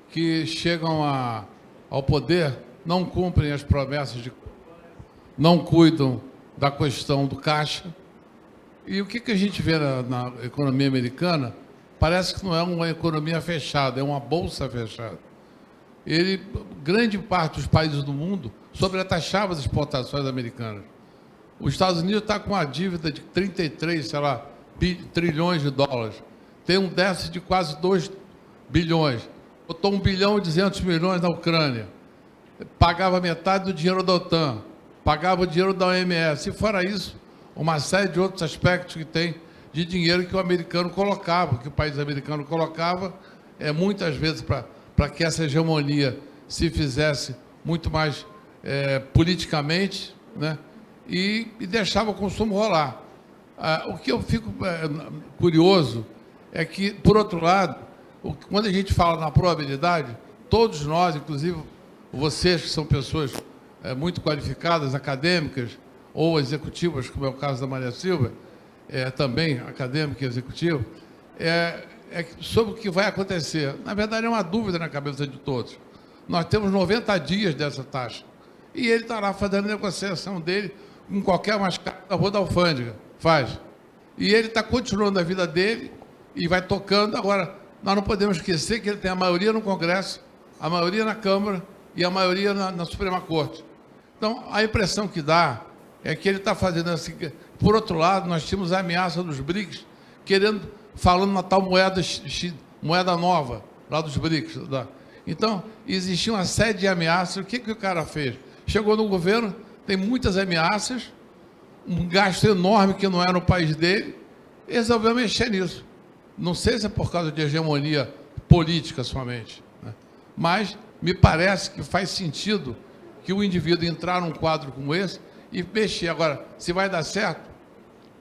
que chegam ao poder não cumprem as promessas, não cuidam da questão do caixa. E o que a gente vê na economia americana parece que não é uma economia fechada, é uma bolsa fechada. Grande parte dos países do mundo sobretaxava as exportações americanas. Os Estados Unidos está com uma dívida de 33, sei lá, trilhões de dólares. Tem um déficit de quase 2 bilhões. Botou 1 bilhão e 200 milhões na Ucrânia. Pagava metade do dinheiro da OTAN. Pagava o dinheiro da OMS. E fora isso, uma série de outros aspectos que tem de dinheiro que o americano colocava, que o país americano colocava, muitas vezes para que essa hegemonia se fizesse muito mais politicamente, né? E deixava o consumo rolar. O que eu fico curioso é que, por outro lado, quando a gente fala na probabilidade, todos nós, inclusive vocês que são pessoas muito qualificadas, acadêmicas ou executivas, como é o caso da Maria Silva, também acadêmica e executiva, sobre o que vai acontecer. Na verdade, é uma dúvida na cabeça de todos. Nós temos 90 dias dessa taxa. E ele está lá fazendo a negociação dele com qualquer mascada da rua da alfândega. Faz. E ele está continuando a vida dele e vai tocando. Agora, nós não podemos esquecer que ele tem a maioria no Congresso, a maioria na Câmara e a maioria na Suprema Corte. Então, a impressão que dá é que ele está fazendo assim. Por outro lado, nós tínhamos a ameaça dos BRICS, falando na tal moeda nova, lá dos BRICS. Então, existia uma série de ameaças. O que o cara fez? Chegou no governo, tem muitas ameaças, um gasto enorme que não é no país dele, e resolveu mexer nisso. Não sei se é por causa de hegemonia política somente, né? Mas me parece que faz sentido que o indivíduo entrar num quadro como esse e mexer. Agora, se vai dar certo,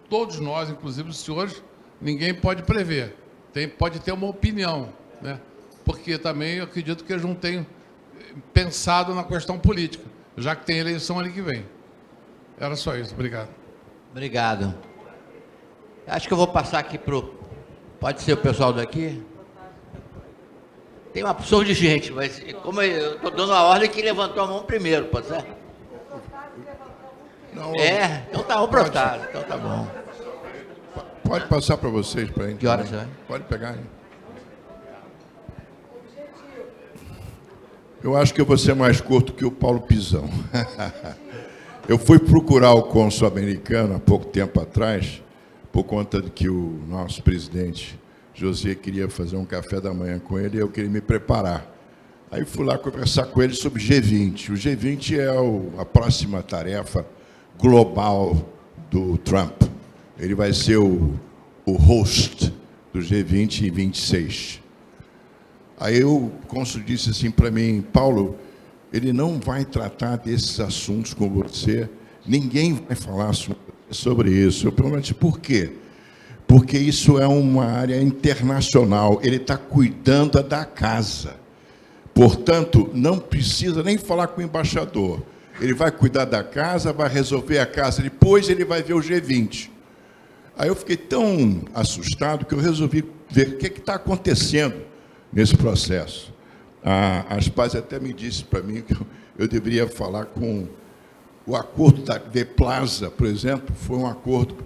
todos nós, inclusive os senhores, ninguém pode prever. Pode ter uma opinião, né? Porque também eu acredito que eles não tenham pensado na questão política, já que tem eleição ano que vem. Era só isso. Obrigado. Obrigado. Acho que eu vou passar aqui para o... Pode ser o pessoal daqui? Tem uma porção de gente, mas como eu estou dando a ordem que levantou a mão primeiro, pode ser? Não, então tá, vamos brotar, então tá bom. Pode passar para vocês, para a gente. Que horas é? Pode pegar, hein? Eu acho que eu vou ser mais curto que o Paulo Pisão. Eu fui procurar o cônsul americano há pouco tempo atrás, por conta de que o nosso presidente José queria fazer um café da manhã com ele e eu queria me preparar. Aí fui lá conversar com ele sobre G20. O G20 é a próxima tarefa global do Trump. Ele vai ser o host do G20 em 26. Aí o cônsul disse assim para mim: Paulo, ele não vai tratar desses assuntos com você, ninguém vai falar sobre isso. Eu perguntei: por quê? Porque isso é uma área internacional, ele está cuidando da casa. Portanto, não precisa nem falar com o embaixador. Ele vai cuidar da casa, vai resolver a casa, depois ele vai ver o G20. Aí eu fiquei tão assustado que eu resolvi ver o que está acontecendo nesse processo. A Aspaz até me disse para mim que eu deveria falar com o acordo da The Plaza, por exemplo, foi um acordo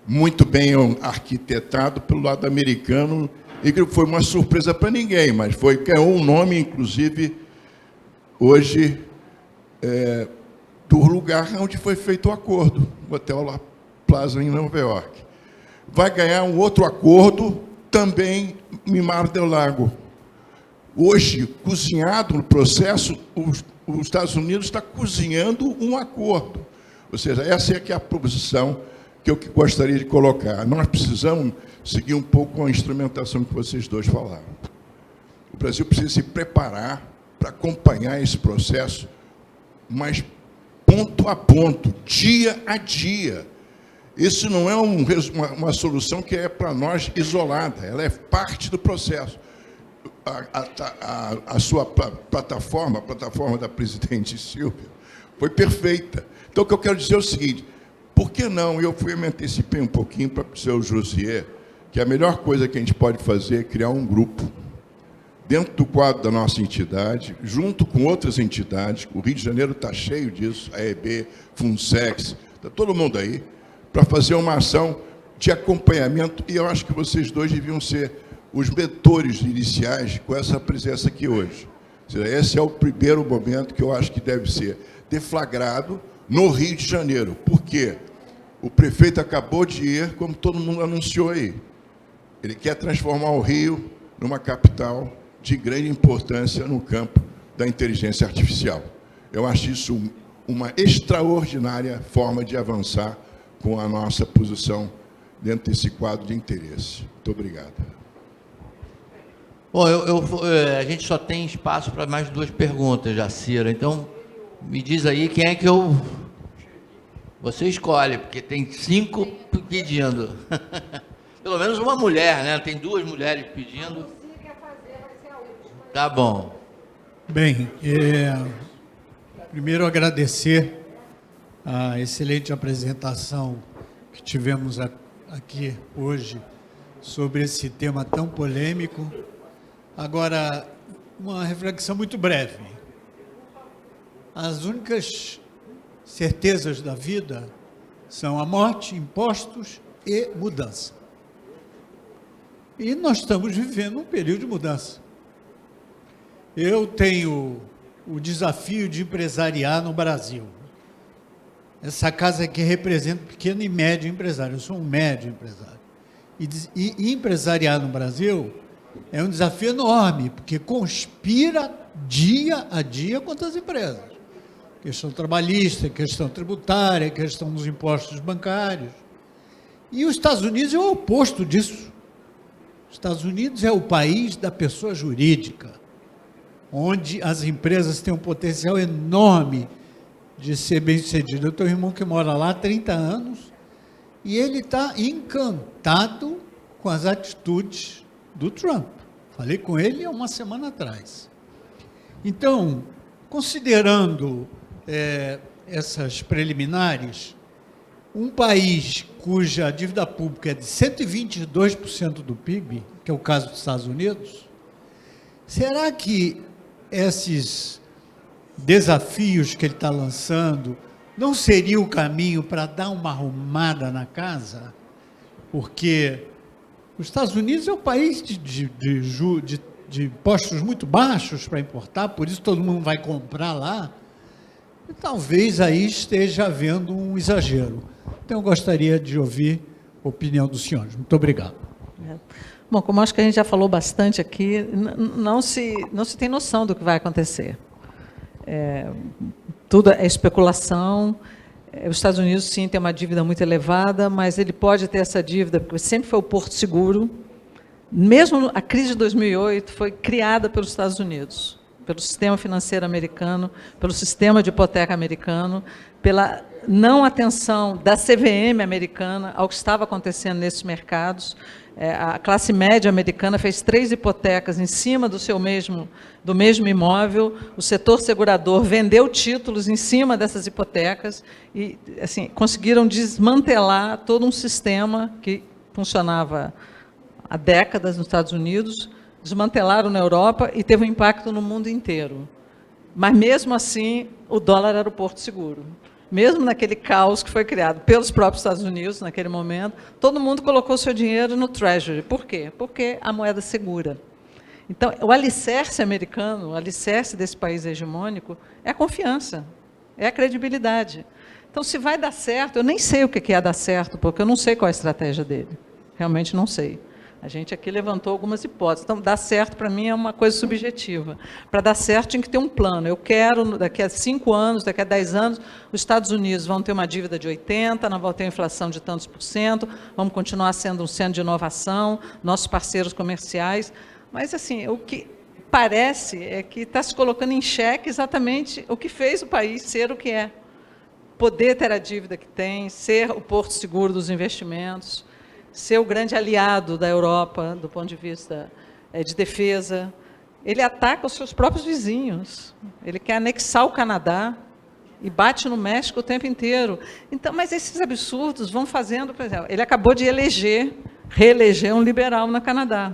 muito bem arquitetado pelo lado americano e que foi uma surpresa para ninguém, mas ganhou um nome, inclusive, hoje, do lugar onde foi feito o acordo, o Hotel La Plaza, em Nova York. Vai ganhar um outro acordo também em Mar del Lago. Hoje, cozinhado no processo, os Estados Unidos está cozinhando um acordo. Ou seja, essa é que é a proposição que eu gostaria de colocar. Nós precisamos seguir um pouco a instrumentação que vocês dois falaram. O Brasil precisa se preparar para acompanhar esse processo, mas ponto a ponto, dia a dia. Isso não é uma solução que é para nós isolada, ela é parte do processo. A sua plataforma, a plataforma da presidente Silvia, foi perfeita. Então, o que eu quero dizer é o seguinte: por que não? Eu me antecipei um pouquinho para dizer ao Josier que a melhor coisa que a gente pode fazer é criar um grupo dentro do quadro da nossa entidade, junto com outras entidades, o Rio de Janeiro está cheio disso, a EB, Funsex, está todo mundo aí, para fazer uma ação de acompanhamento, e eu acho que vocês dois deviam ser os mentores iniciais com essa presença aqui hoje. Ou seja, esse é o primeiro momento que eu acho que deve ser deflagrado no Rio de Janeiro. Por quê? O prefeito acabou de ir, como todo mundo anunciou aí. Ele quer transformar o Rio numa capital de grande importância no campo da inteligência artificial. Eu acho isso uma extraordinária forma de avançar com a nossa posição dentro desse quadro de interesse. Muito obrigado. Bom, a gente só tem espaço para mais 2 perguntas, Jacira. Então, me diz aí quem é que eu... Você escolhe, porque tem 5 pedindo. Pelo menos uma mulher, né? Tem 2 mulheres pedindo. Tá bom. Bem, primeiro agradecer a excelente apresentação que tivemos aqui hoje sobre esse tema tão polêmico. Agora, uma reflexão muito breve. As únicas certezas da vida são a morte, impostos e mudança. E nós estamos vivendo um período de mudança. Eu tenho o desafio de empresariar no Brasil. Essa casa aqui representa pequeno e médio empresário. Eu sou um médio empresário. E empresariar no Brasil é um desafio enorme, porque conspira dia a dia contra as empresas. Questão trabalhista, questão tributária, questão dos impostos bancários. E os Estados Unidos é o oposto disso. Os Estados Unidos é o país da pessoa jurídica, onde as empresas têm um potencial enorme de ser bem-sucedido. Eu tenho um irmão que mora lá há 30 anos e ele está encantado com as atitudes do Trump. Falei com ele há uma semana atrás. Então, considerando essas preliminares, um país cuja dívida pública é de 122% do PIB, que é o caso dos Estados Unidos, será que esses desafios que ele está lançando não seria o caminho para dar uma arrumada na casa? Porque os Estados Unidos é um país de impostos muito baixos para importar, por isso todo mundo vai comprar lá, e talvez aí esteja havendo um exagero. Então, eu gostaria de ouvir a opinião dos senhores. Muito obrigado. Bom, como acho que a gente já falou bastante aqui, não se tem noção do que vai acontecer. Tudo é especulação. Os Estados Unidos, sim, tem uma dívida muito elevada, mas ele pode ter essa dívida, porque sempre foi o porto seguro. Mesmo a crise de 2008 foi criada pelos Estados Unidos, pelo sistema financeiro americano, pelo sistema de hipoteca americano, pela não atenção da CVM americana ao que estava acontecendo nesses mercados. A classe média americana fez 3 hipotecas em cima do mesmo imóvel, o setor segurador vendeu títulos em cima dessas hipotecas e assim, conseguiram desmantelar todo um sistema que funcionava há décadas nos Estados Unidos, desmantelaram na Europa e teve um impacto no mundo inteiro. Mas, mesmo assim, o dólar era o porto seguro. Mesmo naquele caos que foi criado pelos próprios Estados Unidos, naquele momento, todo mundo colocou seu dinheiro no Treasury. Por quê? Porque a moeda segura. Então, o alicerce americano, o alicerce desse país hegemônico, é a confiança, é a credibilidade. Então, se vai dar certo, eu nem sei o que é dar certo, porque eu não sei qual é a estratégia dele. Realmente não sei. A gente aqui levantou algumas hipóteses. Então, dar certo, para mim, é uma coisa subjetiva. Para dar certo, tinha que ter um plano. Eu quero, daqui a 5 anos, daqui a 10 anos, os Estados Unidos vão ter uma dívida de 80%, não vão ter uma inflação de tantos %, vamos continuar sendo um centro de inovação, nossos parceiros comerciais. Mas, assim, o que parece é que está se colocando em xeque exatamente o que fez o país ser o que é. Poder ter a dívida que tem, ser o porto seguro dos investimentos, ser o grande aliado da Europa, do ponto de vista de defesa. Ele ataca os seus próprios vizinhos. Ele quer anexar o Canadá e bate no México o tempo inteiro. Então, mas esses absurdos vão fazendo... Por exemplo, ele acabou de reeleger um liberal no Canadá.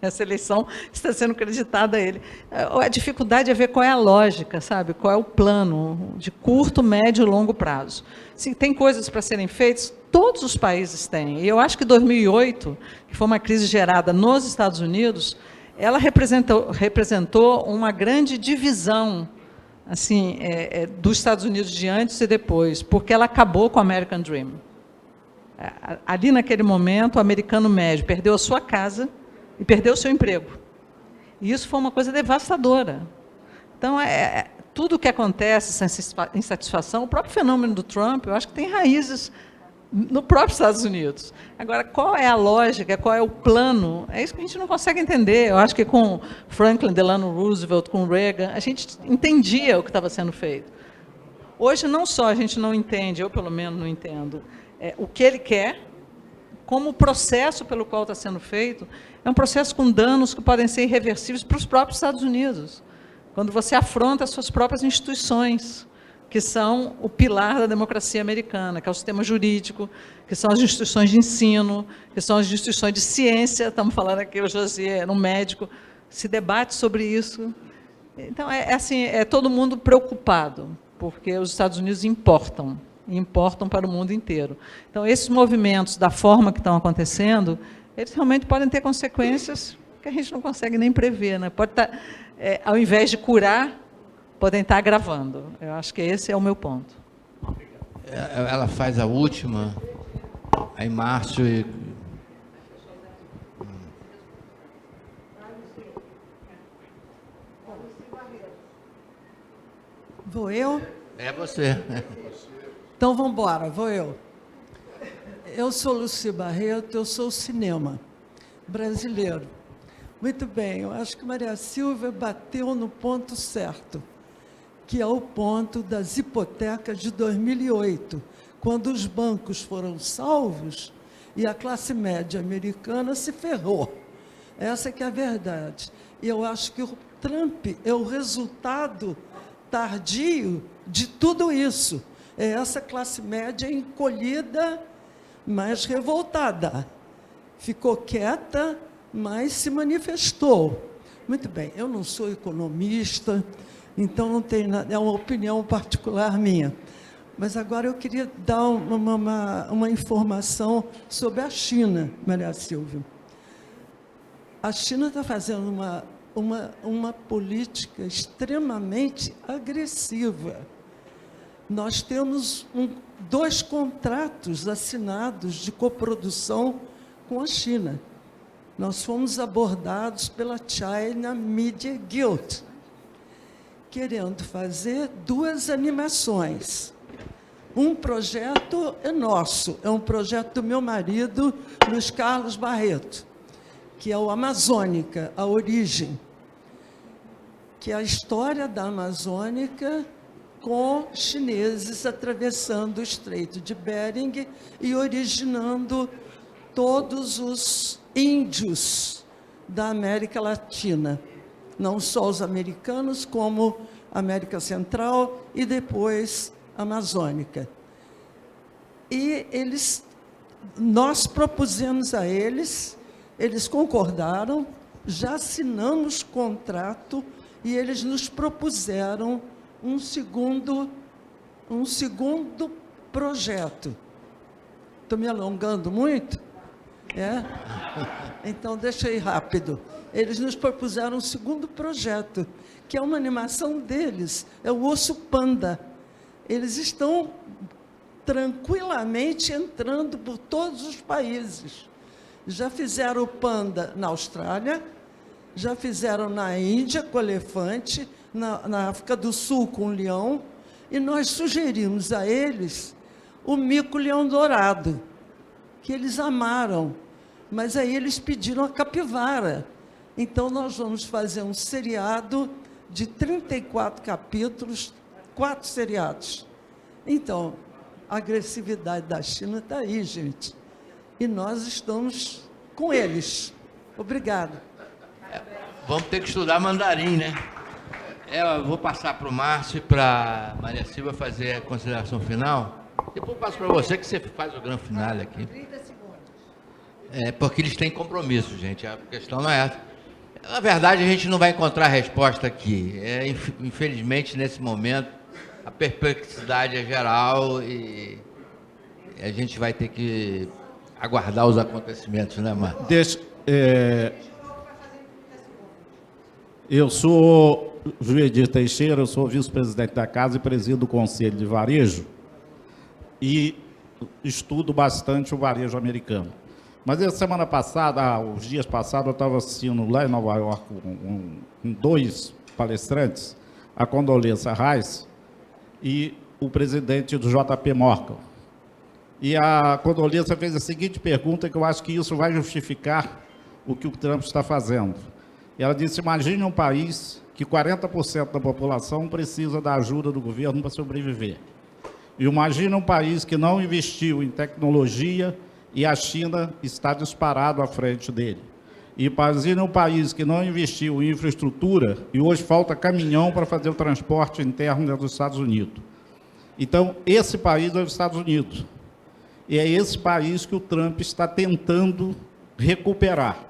Essa eleição está sendo creditada a ele. A dificuldade é ver qual é a lógica, sabe? Qual é o plano de curto, médio e longo prazo. Se tem coisas para serem feitas, todos os países têm. E eu acho que 2008, que foi uma crise gerada nos Estados Unidos, ela representou uma grande divisão assim, dos Estados Unidos de antes e depois, porque ela acabou com o American Dream. Ali, naquele momento, o americano médio perdeu a sua casa e perdeu o seu emprego. E isso foi uma coisa devastadora. Então, tudo o que acontece, essa insatisfação, o próprio fenômeno do Trump, eu acho que tem raízes no próprio Estados Unidos. Agora, qual é a lógica, qual é o plano? É isso que a gente não consegue entender. Eu acho que com Franklin Delano Roosevelt, com Reagan, a gente entendia o que estava sendo feito. Hoje, não só a gente não entende, eu pelo menos não entendo, o que ele quer, como o processo pelo qual está sendo feito, é um processo com danos que podem ser irreversíveis para os próprios Estados Unidos. Quando você afronta as suas próprias instituições, que são o pilar da democracia americana, que é o sistema jurídico, que são as instituições de ensino, que são as instituições de ciência, estamos falando aqui, o José era um médico, se debate sobre isso. Então, é todo mundo preocupado, porque os Estados Unidos importam para o mundo inteiro. Então, esses movimentos, da forma que estão acontecendo, eles realmente podem ter consequências que a gente não consegue nem prever, né? Pode estar, ao invés de curar, podem estar agravando. Eu acho que esse é o meu ponto. Ela faz a última, aí Márcio e... Vou eu? É você. Então, vamos embora, vou eu. Eu sou Luci Barreto, eu sou cinema brasileiro. Muito bem, eu acho que Maria Silvia bateu no ponto certo, que é o ponto das hipotecas de 2008, quando os bancos foram salvos e a classe média americana se ferrou. Essa que é a verdade. E eu acho que o Trump é o resultado tardio de tudo isso. É essa classe média encolhida, mas revoltada. Ficou quieta, mas se manifestou. Muito bem, eu não sou economista, então não tem nada, é uma opinião particular minha. Mas agora eu queria dar uma informação sobre a China, Maria Silvia. A China está fazendo uma política extremamente agressiva. Nós temos 2 contratos assinados de coprodução com a China. Nós fomos abordados pela China Media Guild, querendo fazer 2 animações. Um projeto é nosso, é um projeto do meu marido, Luiz Carlos Barreto, que é o Amazônica, a origem, que é a história da Amazônica com chineses atravessando o Estreito de Bering e originando todos os índios da América Latina, não só os americanos, como América Central e depois Amazônica. E nós propusemos a eles, eles concordaram, já assinamos contrato e eles nos propuseram um segundo projeto. Estou me alongando muito? Então, deixa eu ir rápido. Eles nos propuseram um segundo projeto, que é uma animação deles, é o Urso Panda. Eles estão tranquilamente entrando por todos os países. Já fizeram o Panda na Austrália, já fizeram na Índia com o elefante, na África do Sul com o leão, e nós sugerimos a eles o mico-leão dourado, que eles amaram, mas aí eles pediram a capivara. Então, nós vamos fazer um seriado de 34 capítulos, 4 seriados. Então, a agressividade da China está aí, gente. E nós estamos com eles. Obrigada. Vamos ter que estudar mandarim, né? Eu vou passar para o Márcio e para a Maria Silvia fazer a consideração final. Depois eu passo para você, que você faz o grande final aqui. 30 segundos. Porque eles têm compromisso, gente. A questão não é essa. Na verdade, a gente não vai encontrar resposta aqui. Infelizmente, nesse momento, a perplexidade é geral e a gente vai ter que aguardar os acontecimentos, né, Marcos? Eu sou Juedir Teixeira, eu sou vice-presidente da Casa e presido o Conselho de Varejo e estudo bastante o varejo americano. Mas a semana passada, os dias passados, eu estava assistindo lá em Nova York com dois palestrantes, a Condoleezza Rice e o presidente do JP Morgan. E a Condoleezza fez a seguinte pergunta, que eu acho que isso vai justificar o que o Trump está fazendo. E ela disse, imagine um país que 40% da população precisa da ajuda do governo para sobreviver. E imagine um país que não investiu em tecnologia e a China está disparado à frente dele. E imagine um país que não investiu em infraestrutura e hoje falta caminhão para fazer o transporte interno dentro dos Estados Unidos. Então, esse país é os Estados Unidos. E é esse país que o Trump está tentando recuperar.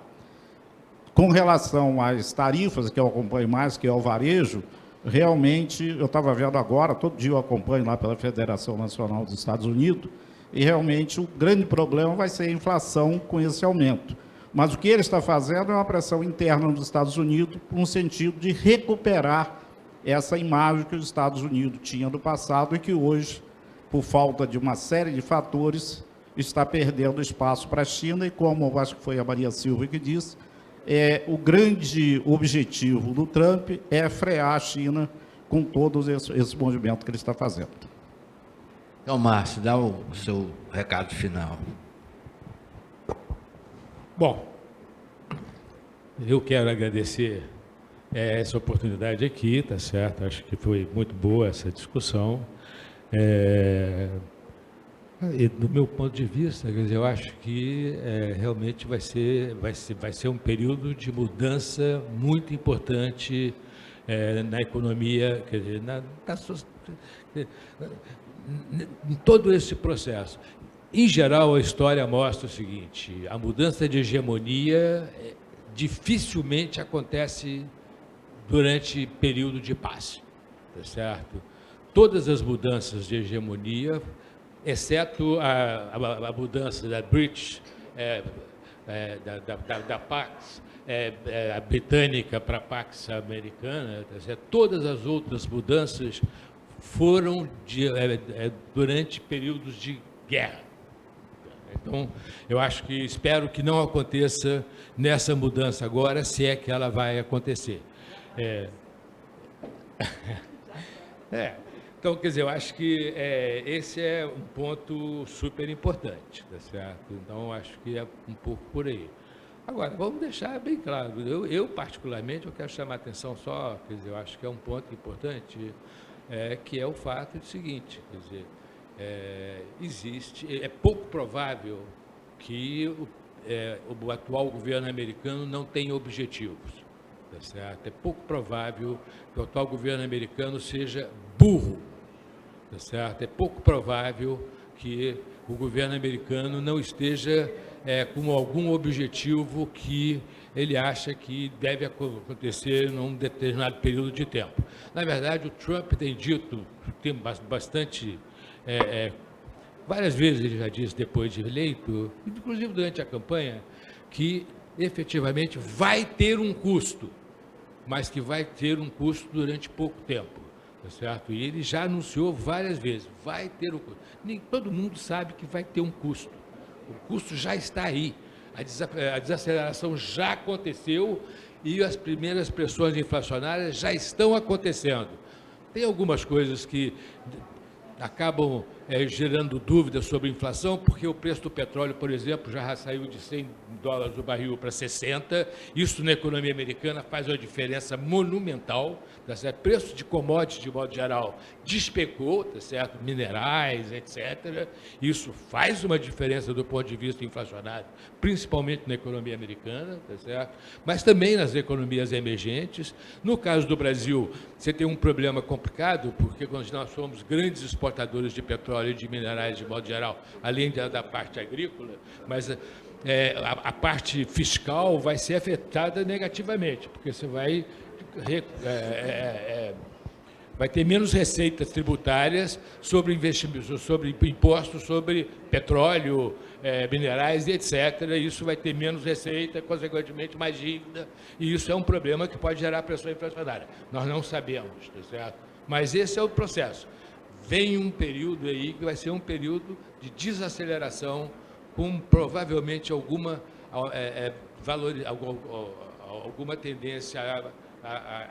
Com relação às tarifas, que eu acompanho mais, que é o varejo, realmente, eu estava vendo agora, todo dia eu acompanho lá pela Federação Nacional dos Estados Unidos, e realmente o grande problema vai ser a inflação com esse aumento. Mas o que ele está fazendo é uma pressão interna dos Estados Unidos, no sentido de recuperar essa imagem que os Estados Unidos tinham do passado e que hoje, por falta de uma série de fatores, está perdendo espaço para a China e, como eu acho que foi a Maria Silva que disse, o grande objetivo do Trump é frear a China com todos esses movimentos que ele está fazendo. Então, Márcio, dá o seu recado final. Bom, eu quero agradecer essa oportunidade aqui, tá certo? Acho que foi muito boa essa discussão. E do meu ponto de vista, quer dizer, eu acho que realmente vai ser um período de mudança muito importante na economia, quer dizer, em todo esse processo. Em geral, a história mostra o seguinte: a mudança de hegemonia dificilmente acontece durante período de paz, tá certo? Todas as mudanças de hegemonia, exceto a mudança da British, da Pax a britânica para a Pax americana, tá certo? Todas as outras mudanças foram durante períodos de guerra. Então, eu espero que não aconteça nessa mudança agora, se é que ela vai acontecer. Então, quer dizer, eu acho que esse é um ponto super importante, tá certo? Então, eu acho que é um pouco por aí. Agora, vamos deixar bem claro, eu particularmente, eu quero chamar a atenção só, quer dizer, eu acho que é um ponto importante, que é o fato de seguinte, quer dizer, é pouco provável que o atual governo americano não tenha objetivos, tá certo? É pouco provável que o atual governo americano seja burro, tá certo? É pouco provável que o governo americano não esteja com algum objetivo que ele acha que deve acontecer num determinado período de tempo. Na verdade, o Trump tem dito, tem bastante, várias vezes ele já disse depois de eleito, inclusive durante a campanha, que efetivamente vai ter um custo, mas que vai ter um custo durante pouco tempo. Tá certo? E ele já anunciou várias vezes, vai ter um custo. Nem todo mundo sabe que vai ter um custo. O custo já está aí. A desaceleração já aconteceu e as primeiras pressões inflacionárias já estão acontecendo. Tem algumas coisas que acabam gerando dúvidas sobre a inflação, porque o preço do petróleo, por exemplo, já saiu de $100 o barril para 60. Isso na economia americana faz uma diferença monumental, tá certo? Preço de commodities, de modo geral, despecou, tá certo? Minerais, etc. Isso faz uma diferença do ponto de vista inflacionário, principalmente na economia americana, tá certo? Mas também nas economias emergentes. No caso do Brasil, você tem um problema complicado, porque quando nós somos grandes exportadores de petróleo e de minerais, de modo geral, além da parte agrícola, mas a parte fiscal vai ser afetada negativamente, porque você vai ter menos receitas tributárias sobre investimentos, sobre impostos sobre petróleo, minerais, etc. Isso vai ter menos receita, consequentemente mais dívida, e isso é um problema que pode gerar pressão inflacionária. Nós não sabemos, tá certo? Mas esse é o processo. Vem um período aí que vai ser um período de desaceleração, com provavelmente alguma tendência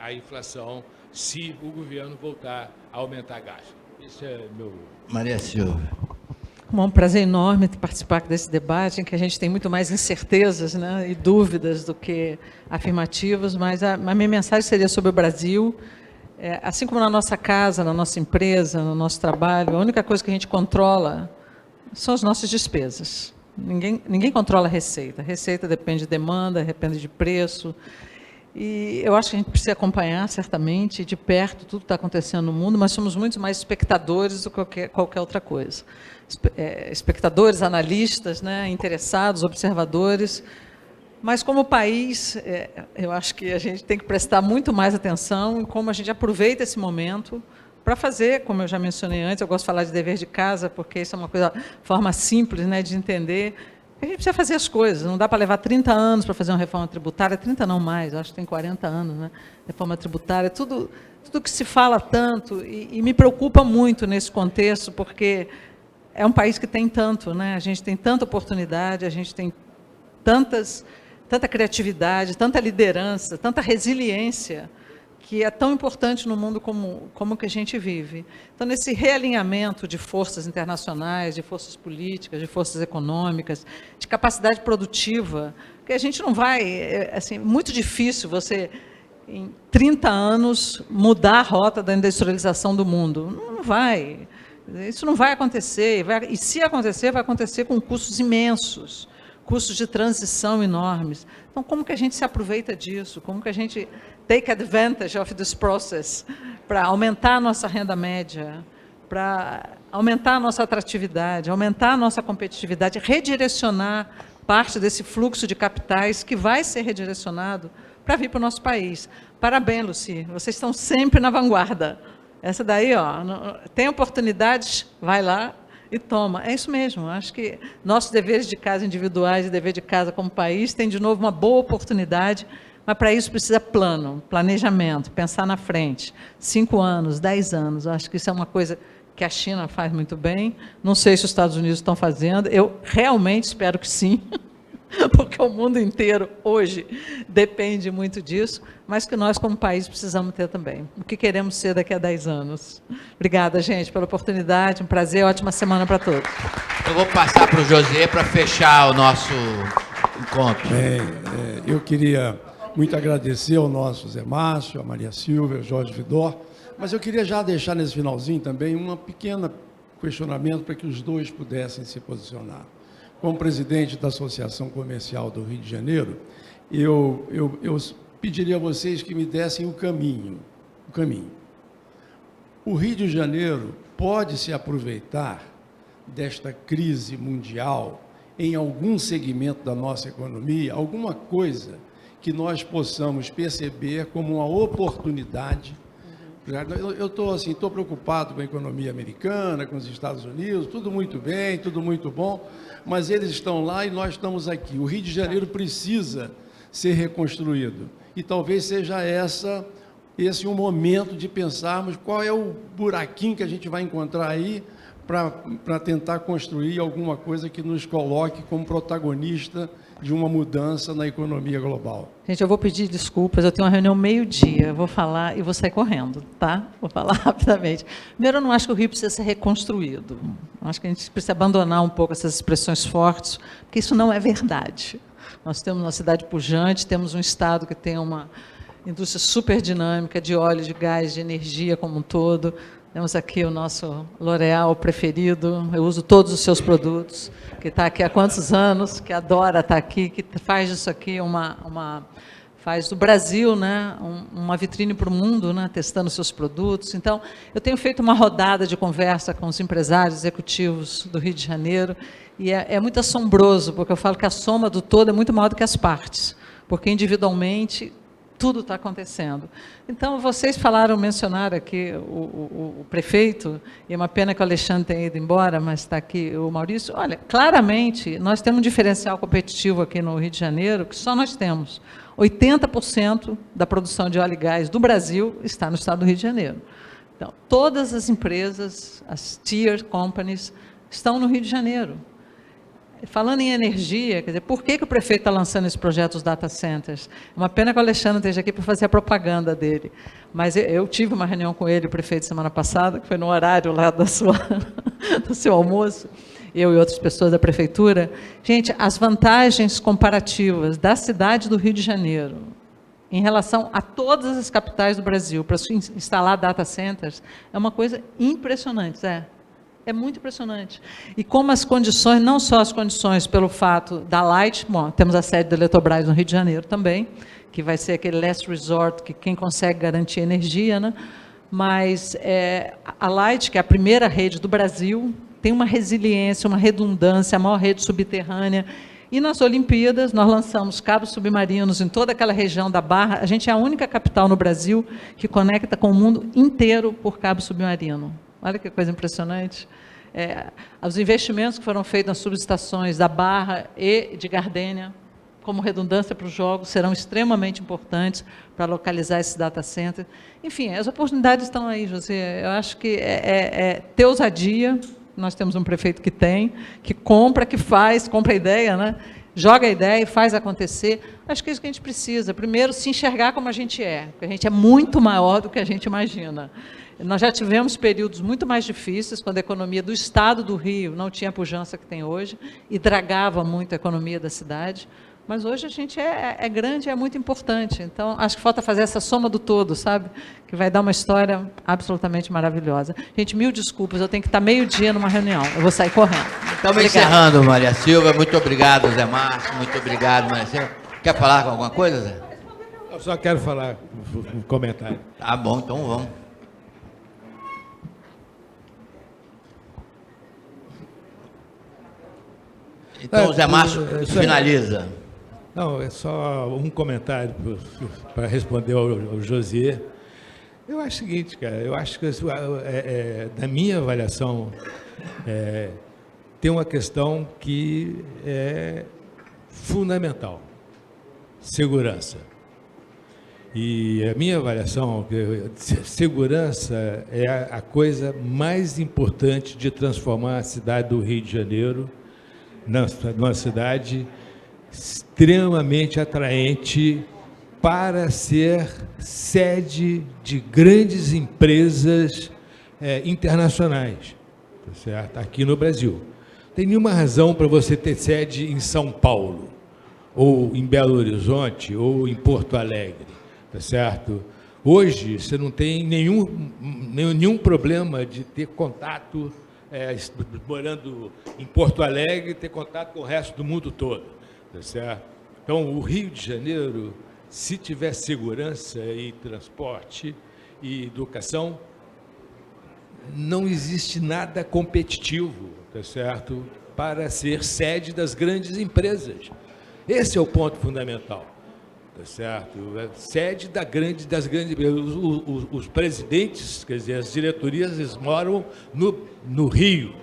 à inflação, se o governo voltar a aumentar gastos. Isso é meu... Maria Silvia. É um prazer enorme participar desse debate, em que a gente tem muito mais incertezas, né, e dúvidas do que afirmativos, mas a minha mensagem seria sobre o Brasil. Assim como na nossa casa, na nossa empresa, no nosso trabalho, a única coisa que a gente controla são as nossas despesas. Ninguém controla a receita. A receita depende de demanda, depende de preço. E eu acho que a gente precisa acompanhar, certamente, de perto tudo que está acontecendo no mundo, mas somos muito mais espectadores do que qualquer outra coisa. Espectadores, analistas, né, interessados, observadores. Mas, como país, eu acho que a gente tem que prestar muito mais atenção em como a gente aproveita esse momento para fazer, como eu já mencionei antes, eu gosto de falar de dever de casa, porque isso é uma forma simples, né, de entender. A gente precisa fazer as coisas, não dá para levar 30 anos para fazer uma reforma tributária, 30 não mais, acho que tem 40 anos, né? Reforma tributária, tudo que se fala tanto, e me preocupa muito nesse contexto, porque é um país que tem tanto, né? A gente tem tanta oportunidade, a gente tem tanta criatividade, tanta liderança, tanta resiliência, que é tão importante no mundo como que a gente vive. Então, nesse realinhamento de forças internacionais, de forças políticas, de forças econômicas, de capacidade produtiva, que a gente não vai... assim, muito difícil você, em 30 anos, mudar a rota da industrialização do mundo. Não vai. Isso não vai acontecer. E se acontecer, vai acontecer com custos imensos, custos de transição enormes. Então, como que a gente se aproveita disso? Como que a gente take advantage of this process para aumentar a nossa renda média, para aumentar a nossa atratividade, aumentar a nossa competitividade, redirecionar parte desse fluxo de capitais que vai ser redirecionado para vir para o nosso país. Parabéns, Lucy, vocês estão sempre na vanguarda. Essa daí, tem oportunidades, vai lá e toma. É isso mesmo, acho que nossos deveres de casa individuais e dever de casa como país tem, de novo, uma boa oportunidade, mas para isso precisa plano, planejamento, pensar na frente. 5 anos, 10 anos, acho que isso é uma coisa que a China faz muito bem, não sei se os Estados Unidos estão fazendo, eu realmente espero que sim, porque o mundo inteiro, hoje, depende muito disso, mas que nós, como país, precisamos ter também. O que queremos ser daqui a 10 anos. Obrigada, gente, pela oportunidade, um prazer, ótima semana para todos. Eu vou passar para o José para fechar o nosso encontro. Eu queria muito agradecer ao nosso Zé Márcio, a Maria Silvia, ao Jorge Vidor, mas eu queria já deixar nesse finalzinho também um pequeno questionamento para que os dois pudessem se posicionar. Como presidente da Associação Comercial do Rio de Janeiro, eu pediria a vocês que me dessem o caminho. O Rio de Janeiro pode se aproveitar desta crise mundial em algum segmento da nossa economia, alguma coisa que nós possamos perceber como uma oportunidade. Eu estou preocupado com a economia americana, com os Estados Unidos, tudo muito bem, tudo muito bom, mas eles estão lá e nós estamos aqui. O Rio de Janeiro precisa ser reconstruído. E talvez seja esse um momento de pensarmos qual é o buraquinho que a gente vai encontrar aí para tentar construir alguma coisa que nos coloque como protagonista de uma mudança na economia global. Gente, eu vou pedir desculpas, eu tenho uma reunião meio-dia, eu vou falar e vou sair correndo, tá? Vou falar rapidamente. Primeiro, eu não acho que o Rio precisa ser reconstruído. Eu acho que a gente precisa abandonar um pouco essas expressões fortes, porque isso não é verdade. Nós temos uma cidade pujante, temos um estado que tem uma indústria super dinâmica de óleo, de gás, de energia como um todo. Temos aqui o nosso L'Oréal preferido, eu uso todos os seus produtos, que está aqui há quantos anos, que adora estar aqui, que faz disso aqui faz do Brasil, né, uma vitrine para o mundo, né, testando seus produtos. Então, eu tenho feito uma rodada de conversa com os empresários executivos do Rio de Janeiro, e é muito assombroso, porque eu falo que a soma do todo é muito maior do que as partes, porque individualmente tudo está acontecendo. Então, vocês mencionaram aqui o prefeito, e é uma pena que o Alexandre tenha ido embora, mas está aqui o Maurício. Olha, claramente, nós temos um diferencial competitivo aqui no Rio de Janeiro, que só nós temos. 80% da produção de óleo e gás do Brasil está no estado do Rio de Janeiro. Então, todas as empresas, as tier companies, estão no Rio de Janeiro. Falando em energia, quer dizer, por que o prefeito está lançando esse projeto dos data centers? É uma pena que o Alexandre esteja aqui para fazer a propaganda dele. Mas eu tive uma reunião com ele, o prefeito, semana passada, que foi no horário lá do seu almoço, eu e outras pessoas da prefeitura. Gente, as vantagens comparativas da cidade do Rio de Janeiro em relação a todas as capitais do Brasil para instalar data centers é uma coisa impressionante, É muito impressionante. E como as condições, não só as condições pelo fato da Light, bom, temos a sede da Eletrobras no Rio de Janeiro também, que vai ser aquele last resort, que quem consegue garantir energia, né? Mas a Light, que é a primeira rede do Brasil, tem uma resiliência, uma redundância, a maior rede subterrânea. E nas Olimpíadas, nós lançamos cabos submarinos em toda aquela região da Barra. A gente é a única capital no Brasil que conecta com o mundo inteiro por cabo submarino. Olha que coisa impressionante. Os investimentos que foram feitos nas subestações da Barra e de Gardênia, como redundância para os jogos, serão extremamente importantes para localizar esse data center. Enfim, as oportunidades estão aí, José. Eu acho que ter ousadia. Nós temos um prefeito que compra, que faz, compra a ideia, né? Joga a ideia e faz acontecer. Acho que é isso que a gente precisa. Primeiro, se enxergar como a gente é, porque a gente é muito maior do que a gente imagina. Nós já tivemos períodos muito mais difíceis, quando a economia do estado do Rio não tinha a pujança que tem hoje, e dragava muito a economia da cidade, mas hoje a gente é grande e é muito importante. Então, acho que falta fazer essa soma do todo, sabe? Que vai dar uma história absolutamente maravilhosa. Gente, mil desculpas, eu tenho que estar meio-dia numa reunião, eu vou sair correndo. Estamos encerrando, Maria Silva. Muito obrigado, Zé Márcio. Muito obrigado, Maria Silva. Quer falar com alguma coisa, Zé? Eu só quero falar um comentário. Tá bom, então vamos. Então, Zé Márcio finaliza. Não, é só um comentário para responder ao Josier. Eu acho o seguinte, cara, eu acho que, na minha avaliação, tem uma questão que é fundamental: segurança. E a minha avaliação, segurança é a coisa mais importante de transformar a cidade do Rio de Janeiro numa cidade extremamente atraente para ser sede de grandes empresas internacionais, tá certo? Aqui no Brasil. Não tem nenhuma razão para você ter sede em São Paulo, ou em Belo Horizonte, ou em Porto Alegre, tá certo? Hoje, você não tem nenhum problema de ter contato, morando em Porto Alegre, ter contato com o resto do mundo todo, tá certo? Então, o Rio de Janeiro, se tiver segurança e transporte e educação, não existe nada competitivo, tá certo, para ser sede das grandes empresas. Esse é o ponto fundamental, tá certo? Sede das grandes os presidentes, quer dizer, as diretorias, eles moram no Rio,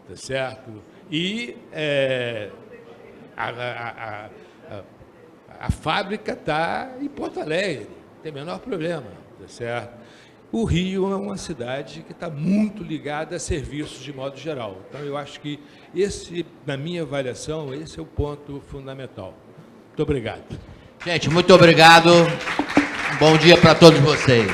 tá certo? E a fábrica está em Porto Alegre, não tem o menor problema, tá certo? O Rio é uma cidade que está muito ligada a serviços de modo geral. Então, eu acho que na minha avaliação, esse é o ponto fundamental. Muito obrigado. Gente, muito obrigado. Bom dia para todos vocês.